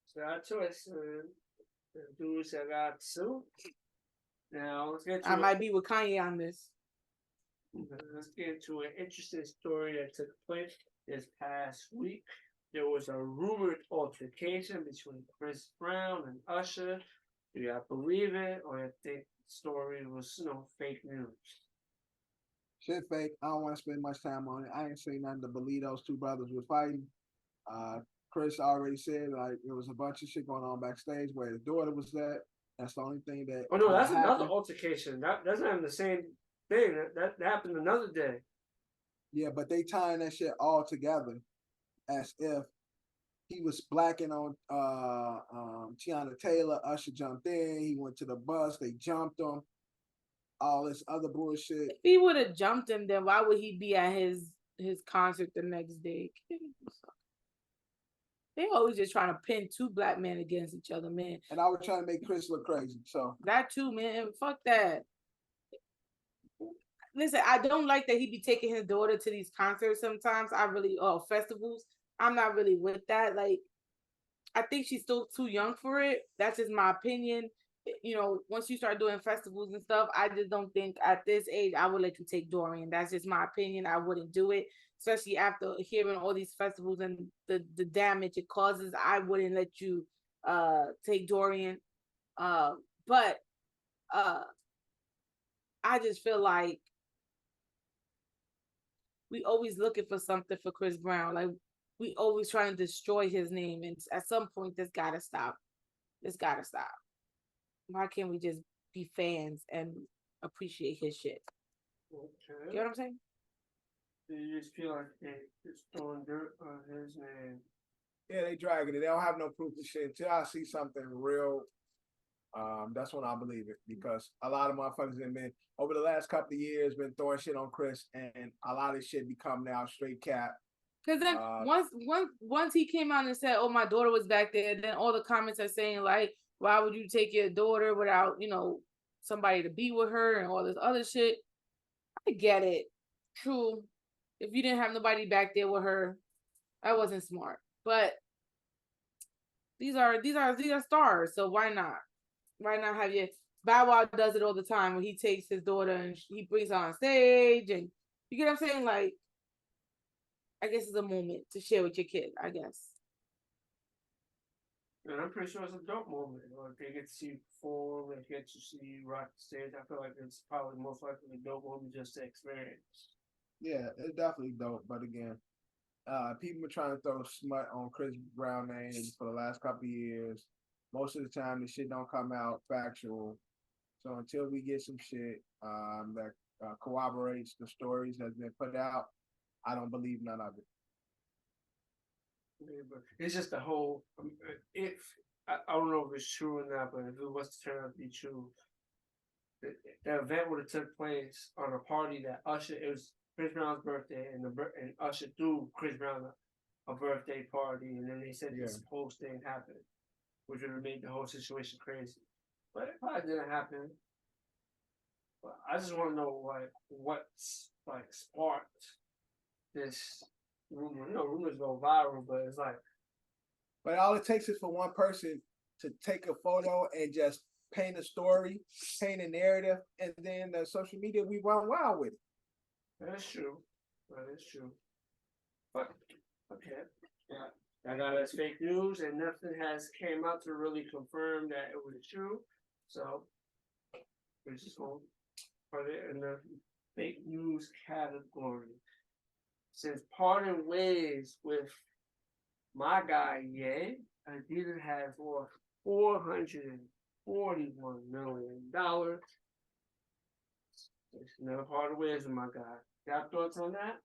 so our choice. The dudes that got sued. Now let's get to. I might be with Kanye on this. Let's get into an interesting story that took place this past week. there was a rumored altercation between Chris Brown and Usher. Do y'all believe it, or you think the story was fake news? Shit fake. I don't want to spend much time on it. I ain't seen nothing to believe those two brothers were fighting. Chris already said like there was a bunch of shit going on backstage where his daughter was at. That's the only thing that. Oh no, that's happened. another altercation. That's not even the same thing. That happened another day. Yeah, but they tying that shit all together as if he was blacking on Tiana Taylor. Usher jumped in. He went to the bus. They jumped him. All this other bullshit. If he would have jumped him, then why would he be at his concert the next day? They always just trying to pin two black men against each other, man. And I was trying to make Chris look crazy. So that too, man. Fuck that. Listen, I don't like that he be taking his daughter to these concerts sometimes. Festivals. I'm not really with that. Like, I think she's still too young for it. That's just my opinion. Once you start doing festivals and stuff, I just don't think at this age I would let you take Dorian. That's just my opinion. I wouldn't do it, especially after hearing all these festivals and the damage it causes. I wouldn't let you take Dorian. But I just feel like we always looking for something for Chris Brown. Like, we always trying to destroy his name, and at some point this gotta stop. Why can't we just be fans and appreciate his shit? Okay. You know what I'm saying? You just feel like it's throwing dirt on his name. yeah, they dragging it. They don't have no proof of shit. Until I see something real, that's when I believe it. Because a lot of motherfuckers have been over the last couple of years been throwing shit on Chris, and a lot of shit become now straight cap. Because then once he came out and said, "Oh, my daughter was back there," then all the comments are saying like, "Why would you take your daughter without somebody to be with her and all this other shit?" I get it. True. If you didn't have nobody back there with her, that wasn't smart. But these are stars, so why not? Why not have you? Bow Wow does it all the time when he takes his daughter and he brings her on stage, and you get what I'm saying? Like, I guess it's a moment to share with your kid, I guess. And I'm pretty sure it's a dope moment. Or if they get to see you perform, if they get to see you rock the stage, I feel like it's probably most likely a dope moment just to experience. Yeah, it's definitely dope. But again, people were trying to throw smut on Chris Brown names for the last couple of years. Most of the time, the shit don't come out factual. So until we get some shit that corroborates the stories that's been put out, I don't believe none of it. Yeah, but it's just the whole. I don't know if it's true or not, but if it was to turn out to be true, the event would have took place on a party that Usher. It was Chris Brown's birthday, and Usher threw Chris Brown a birthday party, and then they said this whole thing happened, which would have made the whole situation crazy. But it probably didn't happen. But I just want to know what's sparked this rumor. Rumors go viral, but it's like. But all it takes is for one person to take a photo and just paint a story, paint a narrative, and then the social media, we run wild with it. That is true. But okay, yeah, I got that's fake news, and nothing has came out to really confirm that it was true. So we're just gonna put it in the fake news category. Since parting ways with my guy, Ye, Adidas has worth $441 million. It's never parted ways with my guy. Got thoughts on that?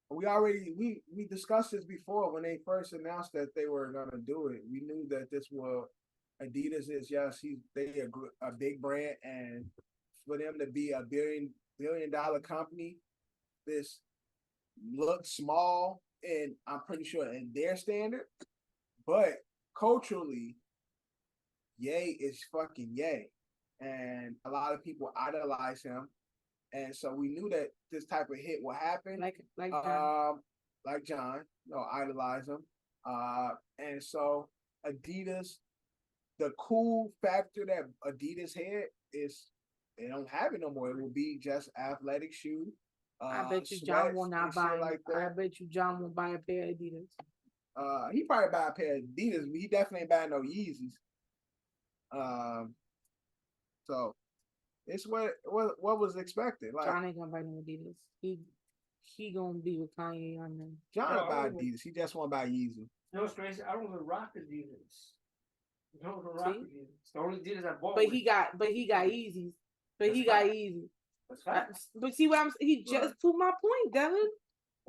We discussed this before when they first announced that they were gonna do it. We knew that this was Adidas is they a big brand, and for them to be a billion dollar company, this looks small, and I'm pretty sure in their standard, but culturally, Ye is fucking Ye, and a lot of people idolize him. And so we knew that this type of hit would happen. Like John, idolize him. And so Adidas the cool factor that Adidas had is they don't have it no more. It will be just athletic shoe. I bet you John will sweats not and shit buy. like I that. bet you John will buy a pair of Adidas. He probably buy a pair of Adidas, but he definitely ain't buying no Yeezys. So it's what was expected. Like John ain't gonna buy no Adidas. He gonna be with Kanye on them. John No, will buy I don't. Adidas. He just want to buy Yeezy. You know what's crazy? I don't even rock Adidas. I don't even rock See? Adidas. The only Adidas I bought. But was- he got Yeezys. But That's he got fine. Yeezys. That's fine. But see what I'm saying? He just proved my point, Devin.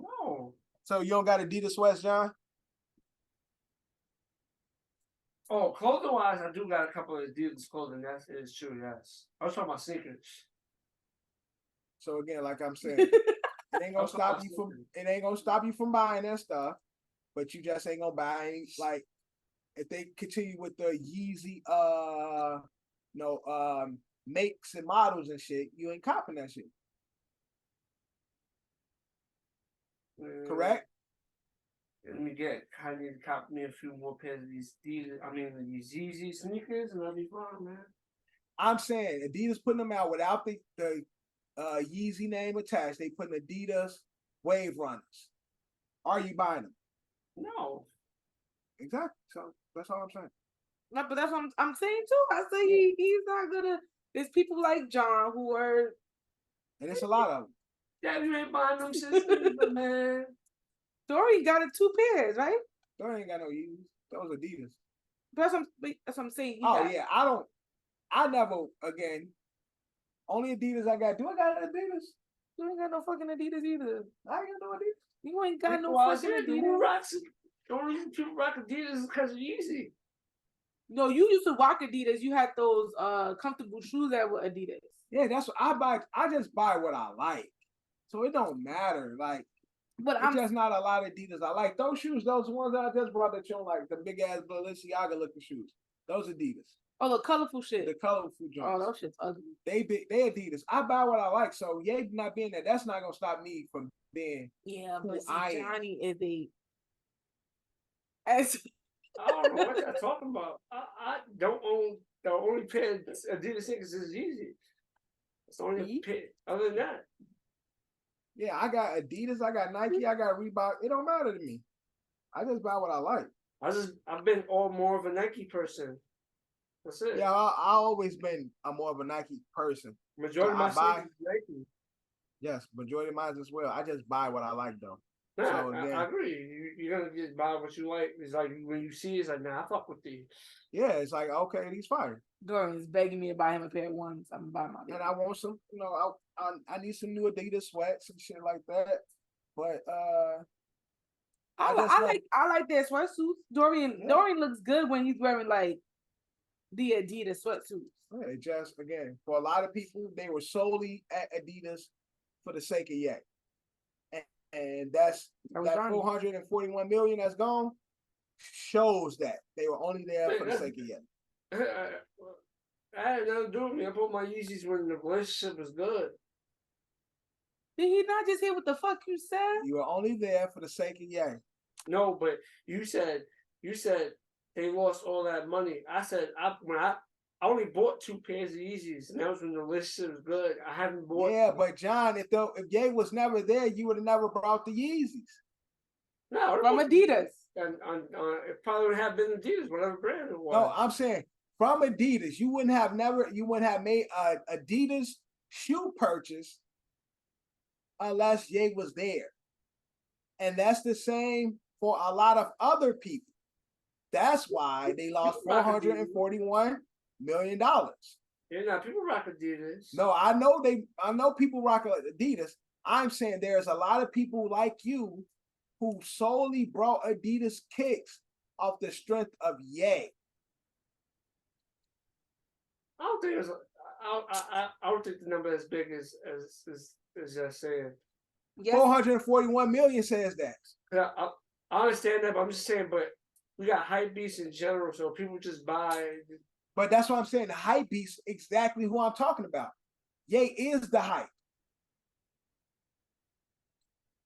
No. So you don't got Adidas sweats, John? Oh, clothing wise, I do got a couple of Adidas clothing. That is true. Yes. I was talking about sneakers. So again, like I'm saying, it ain't gonna Okay, stop you from buying that stuff, but you just ain't gonna buy like if they continue with the Yeezy makes and models and shit, you ain't copping that shit. Correct? Let me get Kanye to cop me a few more pairs of these Adidas. I mean these Yeezy sneakers, and I'll be fine, man. I'm saying Adidas putting them out without the Yeezy name attached. They putting Adidas Wave Runners. Are you buying them? No. Exactly. So that's all I'm saying. No, but that's what I'm saying too. I say he's not gonna. There's people like John who are. And it's a lot of them. Yeah, you ain't buying them shit either, man. Dory got it 2 pairs, right? Those ain't got no Yeezys. Those Adidas. That's what I'm saying. Yeah, I never again. Only Adidas I got. Do I got Adidas? You ain't got no fucking Adidas either. I ain't got no Adidas. You ain't got no Well, I fucking said, Adidas. who rocks it? The only reason people rock Adidas is because of Yeezy. No, you used to rock Adidas. You had those comfortable shoes that were Adidas. Yeah, that's what I buy. I just buy what I like, so it don't matter. Like, But it's just not a lot of Adidas. I like those shoes. Those ones that I just brought that you don't like, the big ass Balenciaga looking shoes. Those Adidas. Oh, the colorful shit. The colorful joints. Oh, those shit's ugly. They Adidas. I buy what I like. So not being there, that's not gonna stop me from being. Yeah, who but see, I am. Johnny is a. As I don't know what y'all talking about. I don't own the only pair of Adidas sneakers is Yeezy. It's the only pair. Other than that, Yeah, I got Adidas. I got Nike. I got Reebok. It don't matter to me. I just buy what I like. I've been all more of a Nike person. That's it. Yeah, I always been more of a Nike person. Majority of my I buy. sneakers is Nike. Yes, majority of mine as well. I just buy what I like though. Nah, So again, I agree. You're gonna just buy what you like. It's like when you see it, it's like, nah, I fuck with these. yeah, it's like okay, these fire. Dorian is begging me to buy him a pair of ones. I'm gonna buy my. And I want some, I need some new Adidas sweats and shit like that. But I like their sweatsuits. Dorian looks good when he's wearing like the Adidas sweatsuits. yeah, it just again for a lot of people, they were solely at Adidas for the sake of Ye. And that's that 441 million that's gone shows that they were only there for the sake of Ye. I had nothing to do with me. I bought my Yeezys when the relationship was good. Did he not just hear what the fuck you said? You were only there for the sake of Ye. No, but you said they lost all that money. I said I only bought 2 pairs of Yeezys, and that was when the relationship was good. I haven't bought. Yeah, but John, if Ye was never there, you would have never brought the Yeezys. No, From Adidas. And it probably would have been Adidas, whatever brand it was. No, I'm saying from Adidas, you wouldn't have made a Adidas shoe purchase unless Ye was there. And that's the same for a lot of other people. That's why they lost $441 million. Yeah, now people rock Adidas. No, I know people rock Adidas. I'm saying there's a lot of people like you who solely brought Adidas kicks off the strength of Ye. I don't think I don't think the number as big as just saying. Yes. 441 million says that. Yeah, I understand that, but I'm just saying. But we got hype beasts in general, so people just buy. But that's what I'm saying. The hype beast, exactly who I'm talking about. Ye is the hype.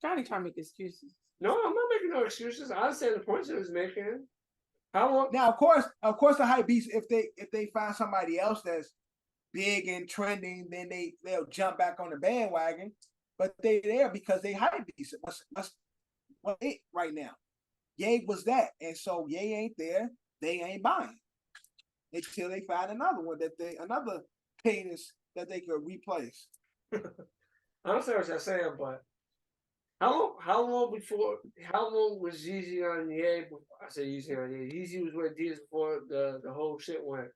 Johnny trying to make excuses. No, I'm not making no excuses. I understand the points he was making. How long? Now, of course, the hype beast, if they find somebody else that's big and trending, then they'll jump back on the bandwagon. But they're there because they hype beast. What's it right now? Ye was that, and so Ye ain't there. They ain't buying until they find another penis that they could replace. I understand what you're saying, but how long was Yeezy on Ye? I say Yeezy on Ye. Yeezy was with Adidas before the whole shit went.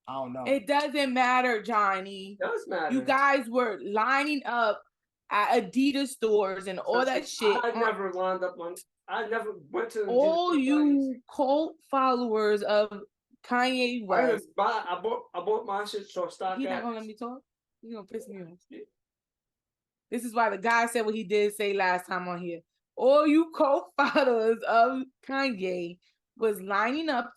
I don't know. It doesn't matter, Johnny. It does matter. You guys were lining up at Adidas stores and all that shit. I never lined up on. I never went to all you cult followers of Kanye West. I bought my shit so stock. He's not gonna let me talk. He's gonna piss me off. This is why the guy said what he did say last time on here. All you cult followers of Kanye was lining up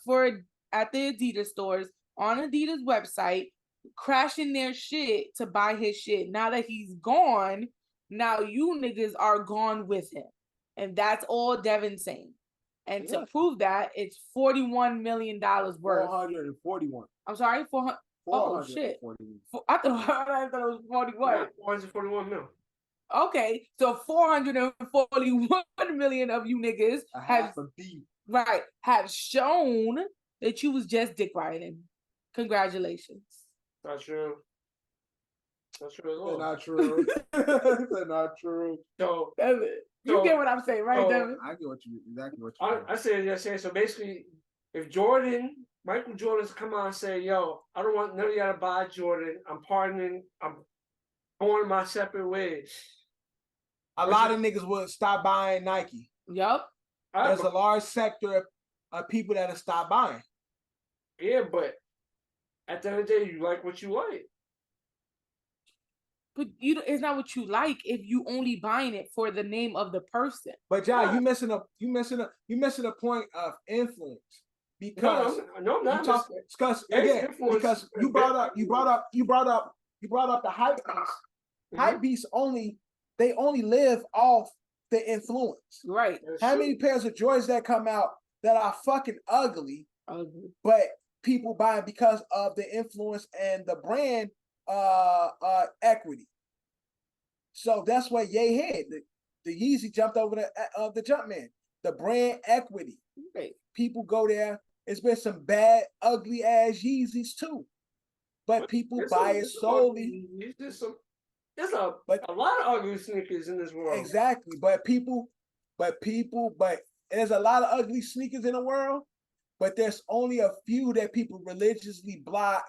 at the Adidas stores on Adidas website, crashing their shit to buy his shit. Now that he's gone, now you niggas are gone with him. And that's all Devin's saying. And to prove that, it's $41 million worth. 441. I'm sorry, 400. Oh shit! I thought it was 41. 441 mil. Okay, so 441 million of you niggas have shown that you was just dick riding. Congratulations. Not true. Not true at all. They're not true. They're not true. So you get what I'm saying, right, Devin? I get exactly what you I say. So basically, if Michael Jordan's come out and say, "Yo, I don't want none of y'all to buy Jordan. I'm pardoning. I'm going my separate ways." A lot of niggas would stop buying Nike. Yep. There's a large sector of people that'll stop buying. Yeah, but at the end of the day, you like what you like. But it's not what you like if you only buying it for the name of the person. But John, you missing a point of influence because no, I'm not. Because you brought up the hype beast. Mm-hmm. Hype beasts only live off the influence. Right. How many pairs of Jordans that come out that are fucking ugly, but people buy because of the influence and the brand equity. So that's what Ye had. The Yeezy jumped over the Jumpman. The brand equity. Right. People go there. It's been some bad, ugly ass Yeezys too, but people buy it solely. There's a lot of ugly sneakers in this world. Exactly, but there's a lot of ugly sneakers in the world, but there's only a few that people religiously buy,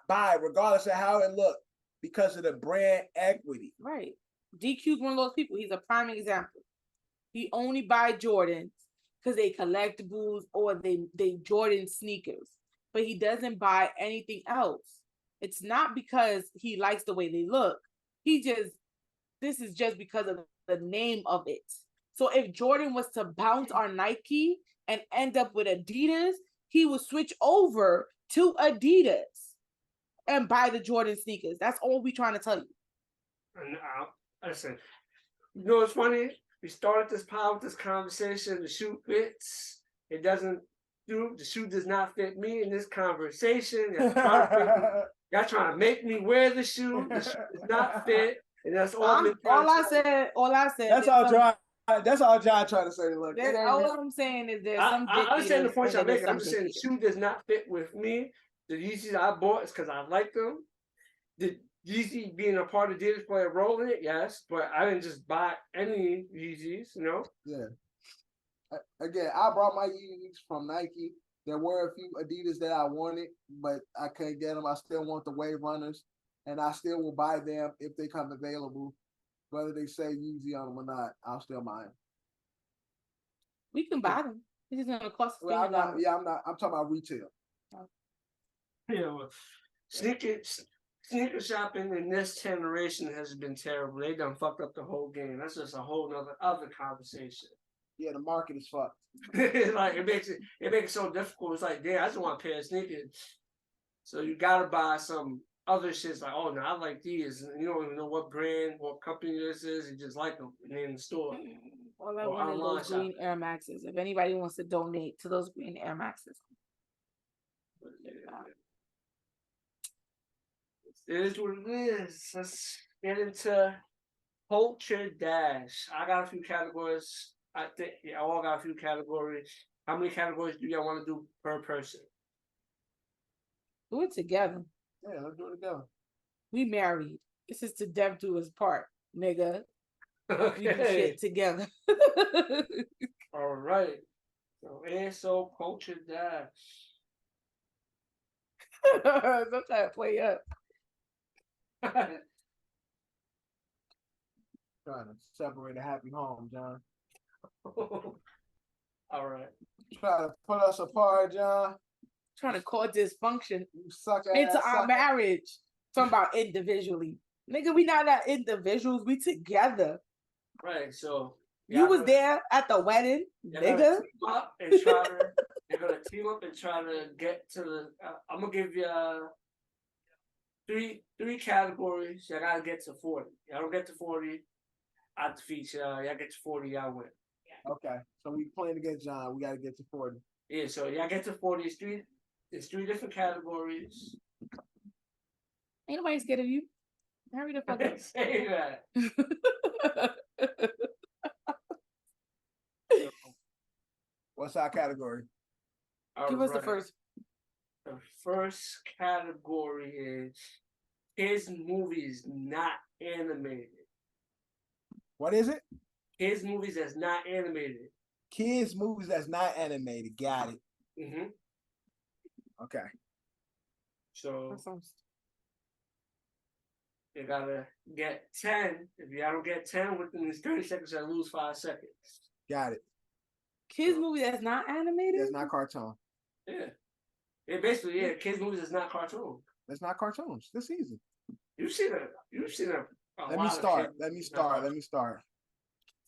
regardless of how it looks, because of the brand equity. Right. DQ's one of those people. He's a prime example. He only buy Jordans because they collectibles or they Jordan sneakers, but he doesn't buy anything else. It's not because he likes the way they look. This is just because of the name of it. So if Jordan was to bounce on Nike and end up with Adidas, he would switch over to Adidas and buy the Jordan sneakers. That's all we trying to tell you. And listen, you know what's funny? We started this with this conversation. The shoe fits. It doesn't do. The shoe does not fit me in this conversation. Y'all trying to make me wear the shoe. The shoe does not fit. And that's all. All I said. That's all John. That's all John trying to say. Look, all I'm saying is there's some. I understand the point y'all making. I'm just saying the shoe does not fit with me. The Yeezys I bought is because I like them. The Yeezy being a part of Adidas play a role in it, yes, but I didn't just buy any Yeezys, you know. Yeah. Again, I brought my Yeezys from Nike. There were a few Adidas that I wanted, but I couldn't get them. I still want the Wave Runners. And I still will buy them if they come available. Whether they say Yeezy on them or not, I'll still buy them. We can buy them. It's just gonna cost. Well, I'm not. I'm talking about retail. Yeah, well, sneaker shopping in this generation has been terrible. They done fucked up the whole game. That's just a whole other conversation. Yeah, the market is fucked. Like it makes it so difficult. It's like, damn, I just want a pair of sneakers. So you gotta buy some other shit's like, oh no, I like these. And you don't even know what brand, what company this is. You just like them and in the store. All I Or want is online those green shopping. Air Maxes. If anybody wants to donate to those green Air Maxes. It is what it is. Let's get into Culture Dash. I got a few categories. I think I all got a few categories. How many categories do y'all want to do per person? Do it together. Yeah, let's do it together. We married. This is to death do us part, nigga. We do Okay. shit together. All right. So ASO Culture Dash. I'm trying to play up. Trying to separate a happy home, John. All right. Try to put us apart, John. Trying to cause dysfunction You suck ass. into our sucker. marriage. Talking about individually. Nigga, we not that individuals. We together. Right. So You was there at the wedding, You're nigga. gonna team up and try to. You're gonna team up and try to get to the. I'm gonna give you three categories. You gotta get to 40. Y'all don't get to 40. I defeat you. Y'all get to 40. Y'all win. Okay, so we playing against John. We got to get to 40. Yeah. So y'all get to 40. It's three different categories. Ain't nobody scared of you. Hurry the fuck up. Say that. What's our category? Give us the Alright. first. The first category is his movies not animated. What is it? His movies that's not animated. Kids movies that's not animated. Got it. Mm-hmm. Okay. So That sounds- you gotta get 10. If y'all don't get 10 within these 30 seconds, I lose 5 seconds. Got it. Kids movie that's not animated? That's not cartoon. Yeah. It basically, yeah, kids' movies is not cartoon. That's not cartoons. That's easy. You've seen a Let me lot of start. kids' Let me movies not start. cartoon. Let me start.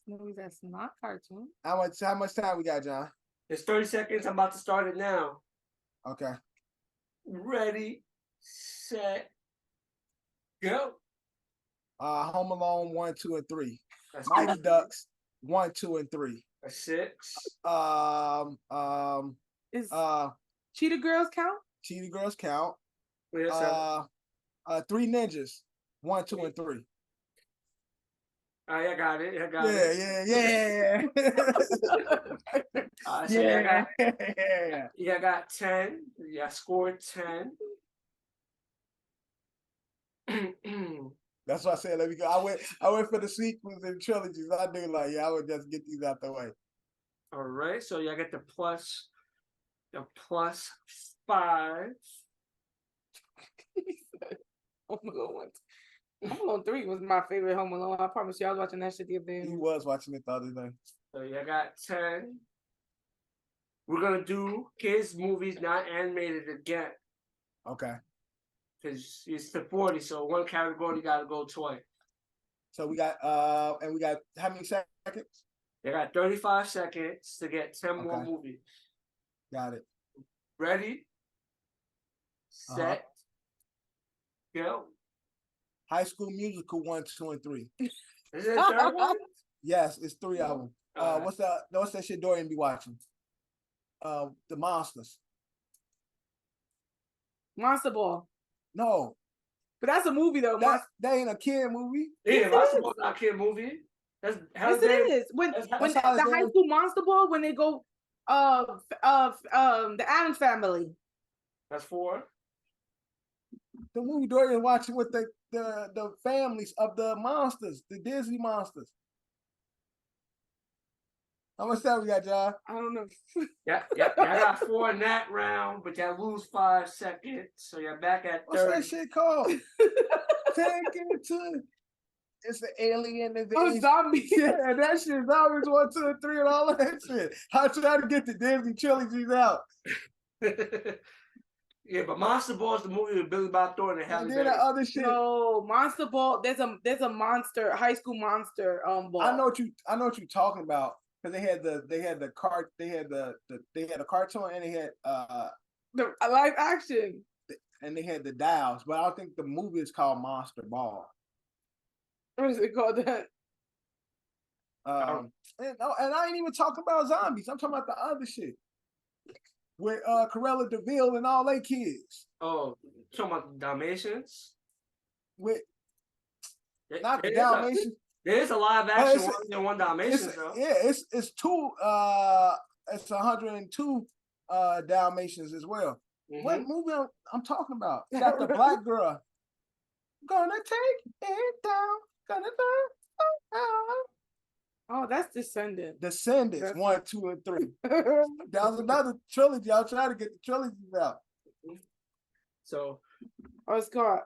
Movie that's not cartoon. How much time we got, John? It's 30 seconds. I'm about to start it now. Okay. Ready, set, go. Home Alone 1, 2, and 3. That's Mighty two. Ducks 1, 2, and 3. That's 6. Is Uh, Cheetah Girls count? Cheetah Girls count. Wait a second. 3 Ninjas 1, 2, and 3. I got it. I got it. Yeah. So Yeah. you got 10. You scored 10. That's what I said. Let me go. I went for the sequels and trilogies. I knew I would just get these out the way. All right. So you get the plus 5. Home Alone 1. Home Alone 3 was my favorite Home Alone. I promise you, I was watching that shit the other day. He was watching it the other day. So you got 10. We're gonna do kids' movies not animated again. Okay. Because it's to 40, so one category gotta go twice. So we got and we got how many seconds? You got 35 seconds to get 10 more Okay. movies. Got it. Ready, set, go. High School Musical 1, 2, and 3. Is it a third one? Yes, it's 3 of them. Alright. What's that shit Dorian be watching? The Monsters. Monster Ball. No, But that's a movie though. that ain't a kid movie. Yeah, Yes, it Monster is. Ball's not a kid movie. That's Yes, it is. When that's the how it's high done. school Monster Ball, when they go the Addams Family. That's 4. The movie Dorian watching with the families of the monsters, the Disney monsters. How much time we got, John? I don't know. Yeah. I got 4 in that round, but y'all lose 5 seconds, so you're back at 30. What's that shit called? Take it to. It's the alien Oh, invasion. zombies. Yeah, that shit. Zombies 1, 2, and 3, and all of that shit. I try to get the Disney trilogies out. Yeah, but Monster Ball is the movie with Billy Bob Thornton and Halle And then the Berry. other shit. No, Monster Ball. There's a monster, high school monster ball. I know what you're talking about because they had the cartoon and they had The live action. and they had the dials, but I don't think the movie is called Monster Ball. What is it called? That And I ain't even talking about zombies. I'm talking about the other shit with Corella DeVille and all they kids. Oh, talking about the Dalmatians? With not the There is Dalmatians. There is a live action one Dalmatians though. Yeah, it's two. It's 102 Dalmatians as well. Mm-hmm. What movie I'm talking about? It's got the black girl. Gonna take it down. Gonna burn. Oh, that's Descendants. Descendants, 1, 2, and 3. That was another trilogy. I was trying to get the trilogies out. So, it's called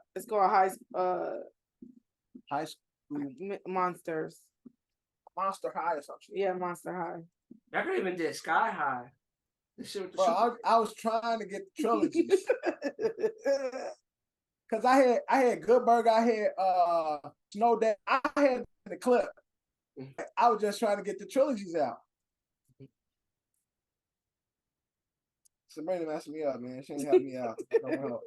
High School Monsters. Monster High or something. Yeah, Monster High. I could even did Sky High. Bro, I was trying to get the trilogies. Cause I had Good Burger, I had Snow Day, I had the clip. I was just trying to get the trilogies out. Sabrina messed me up, man. She ain't help me out. Don't help.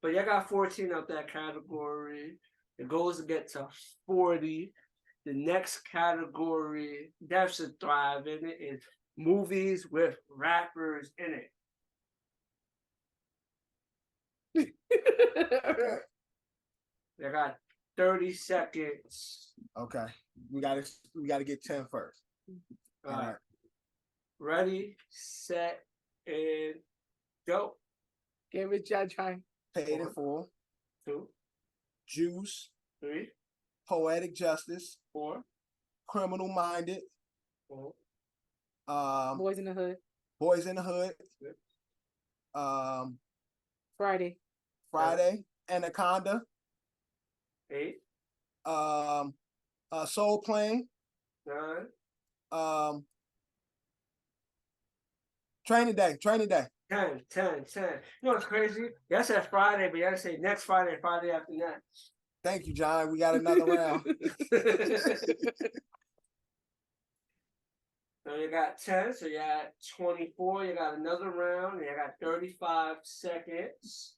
But y'all got 14 out that category. The goal is to get to 40. The next category that should thrive in it is movies with rappers in it. They got 30 seconds. Okay. We gotta get 10 first. All right. Ready, set, and go. Get rich, trying. Paid in Full. 2, Juice. 3, Poetic Justice. 4, Criminal Minded. 5, Boys in the Hood. Boys in the Hood. Friday. Anaconda. 8, Soul Plane. 9, Training Day. 10. You know what's crazy? Y'all said Friday, but y'all say next Friday, Friday after that. Thank you, John. We got another round. So you got 10, so you got 24, you got another round, and you got 35 seconds.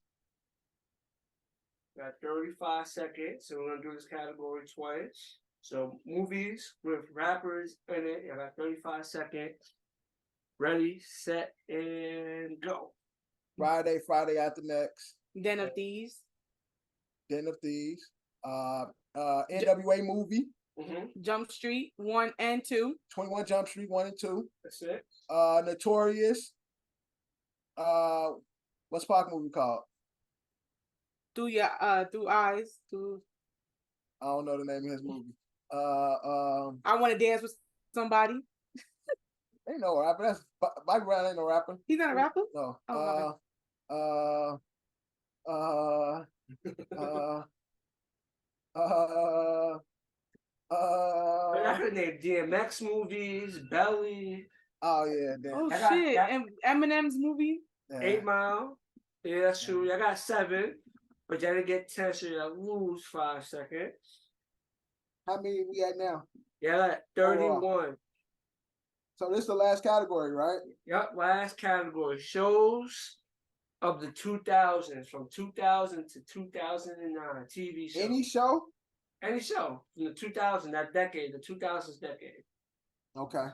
Got 35 seconds, so we're gonna do this category twice. So movies with rappers in it, you got 35 seconds. Ready, set, and go. Friday after next. Den of Thieves. NWA movie. Mm-hmm. Jump Street 1 and 2. 21 Jump Street 1 and 2. That's it. Notorious. What's Park movie called? Through Eyes. I don't know the name of his movie. I Want to Dance with Somebody. Ain't no rapper. That's Mike Brown. Ain't no rapper. He's not a rapper? No. I could name DMX movies, Belly. Oh yeah. Damn. Oh shit! And Eminem's movie. Yeah. 8 Mile. Yeah, that's true. I got 7, but y'all didn't get 10, so y'all lose 5 seconds. How many we at now? Yeah, got 31. So this is the last category, right? Yep, last category. Shows of the 2000s, from 2000 to 2009, TV show. Any show? Any show from the 2000s, that decade, the 2000s decade. Okay.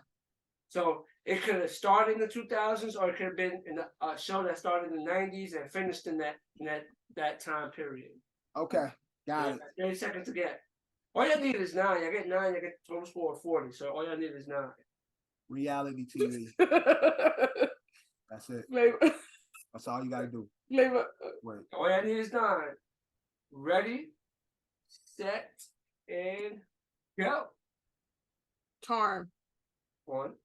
So it could have started in the 2000s, or it could have been in a show that started in the 90s and finished in that time period. Okay, got it. 30 seconds to get. All you need is 9. You get 9, you get total score of 40. So all you need is 9. Reality TV. That's it. That's all you gotta do. Wait. All you need is 9. Ready, set, and go. Charm. 1,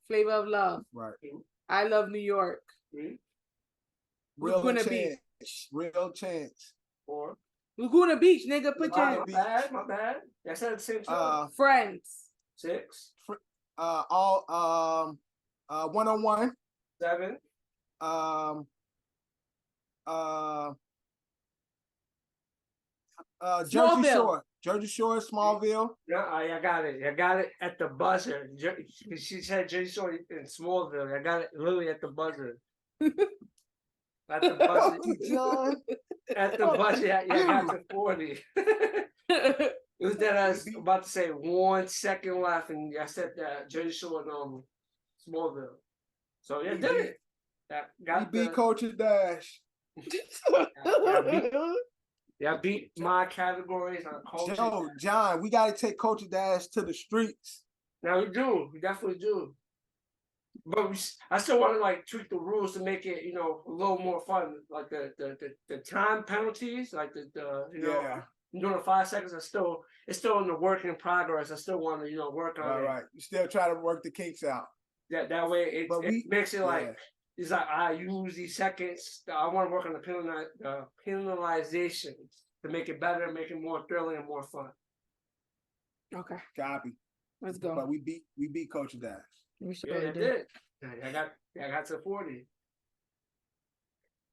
Flavor of Love. Right. 2, I Love New York. 3, Laguna Beach. Beach. Real chance. 4. Laguna Beach, nigga. Put Laguna your Beach. My bad. That's at the same show. Friends. 6. One-on-one. 7. Jersey Shore, Smallville. No, I got it. I got it at the buzzer. She said Jersey Shore in Smallville. I got it literally at the buzzer. At the budget, John. at the budget, yeah, I got to 40. It was that I was about to say 1 second left, and I said that Jersey Shore and Smallville. So yeah, did it. Got beat Culture Dash. Yeah, beat my categories on culture. Yo, John, we got to take Culture Dash to the streets. Now we do. We definitely do. But I still want to like tweak the rules to make it, a little more fun. Like the time penalties, like Yeah. doing the 5 seconds. It's still in the work in progress. I still want to work on it. Right. You still try to work the kinks out. That way it makes it like it's like I use these seconds. I want to work on the penalizations to make it better, make it more thrilling and more fun. Okay, Copy. let's go. But we beat Culture Dash. We sure Yeah, I did. I got to 40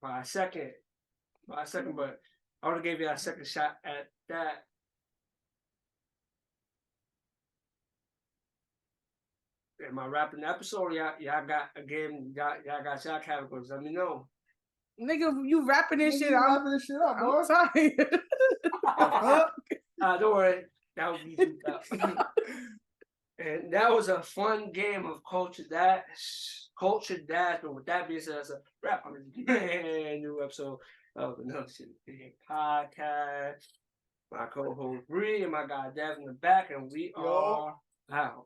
by a second. But I would have gave you a second shot at that. Am I wrapping the episode? Yeah, I got a game. Y'all got y'all categories. Let me know. Nigga, you rapping this shit. I'm wrapping this shit up, boy. I'm sorry. Don't worry. That would be and that was a fun game of Culture Dash. But with that being said, that's a wrap on this brand new episode of Another Shit Podcast. My co-host Bree and my guy Dev in the back, and we are out.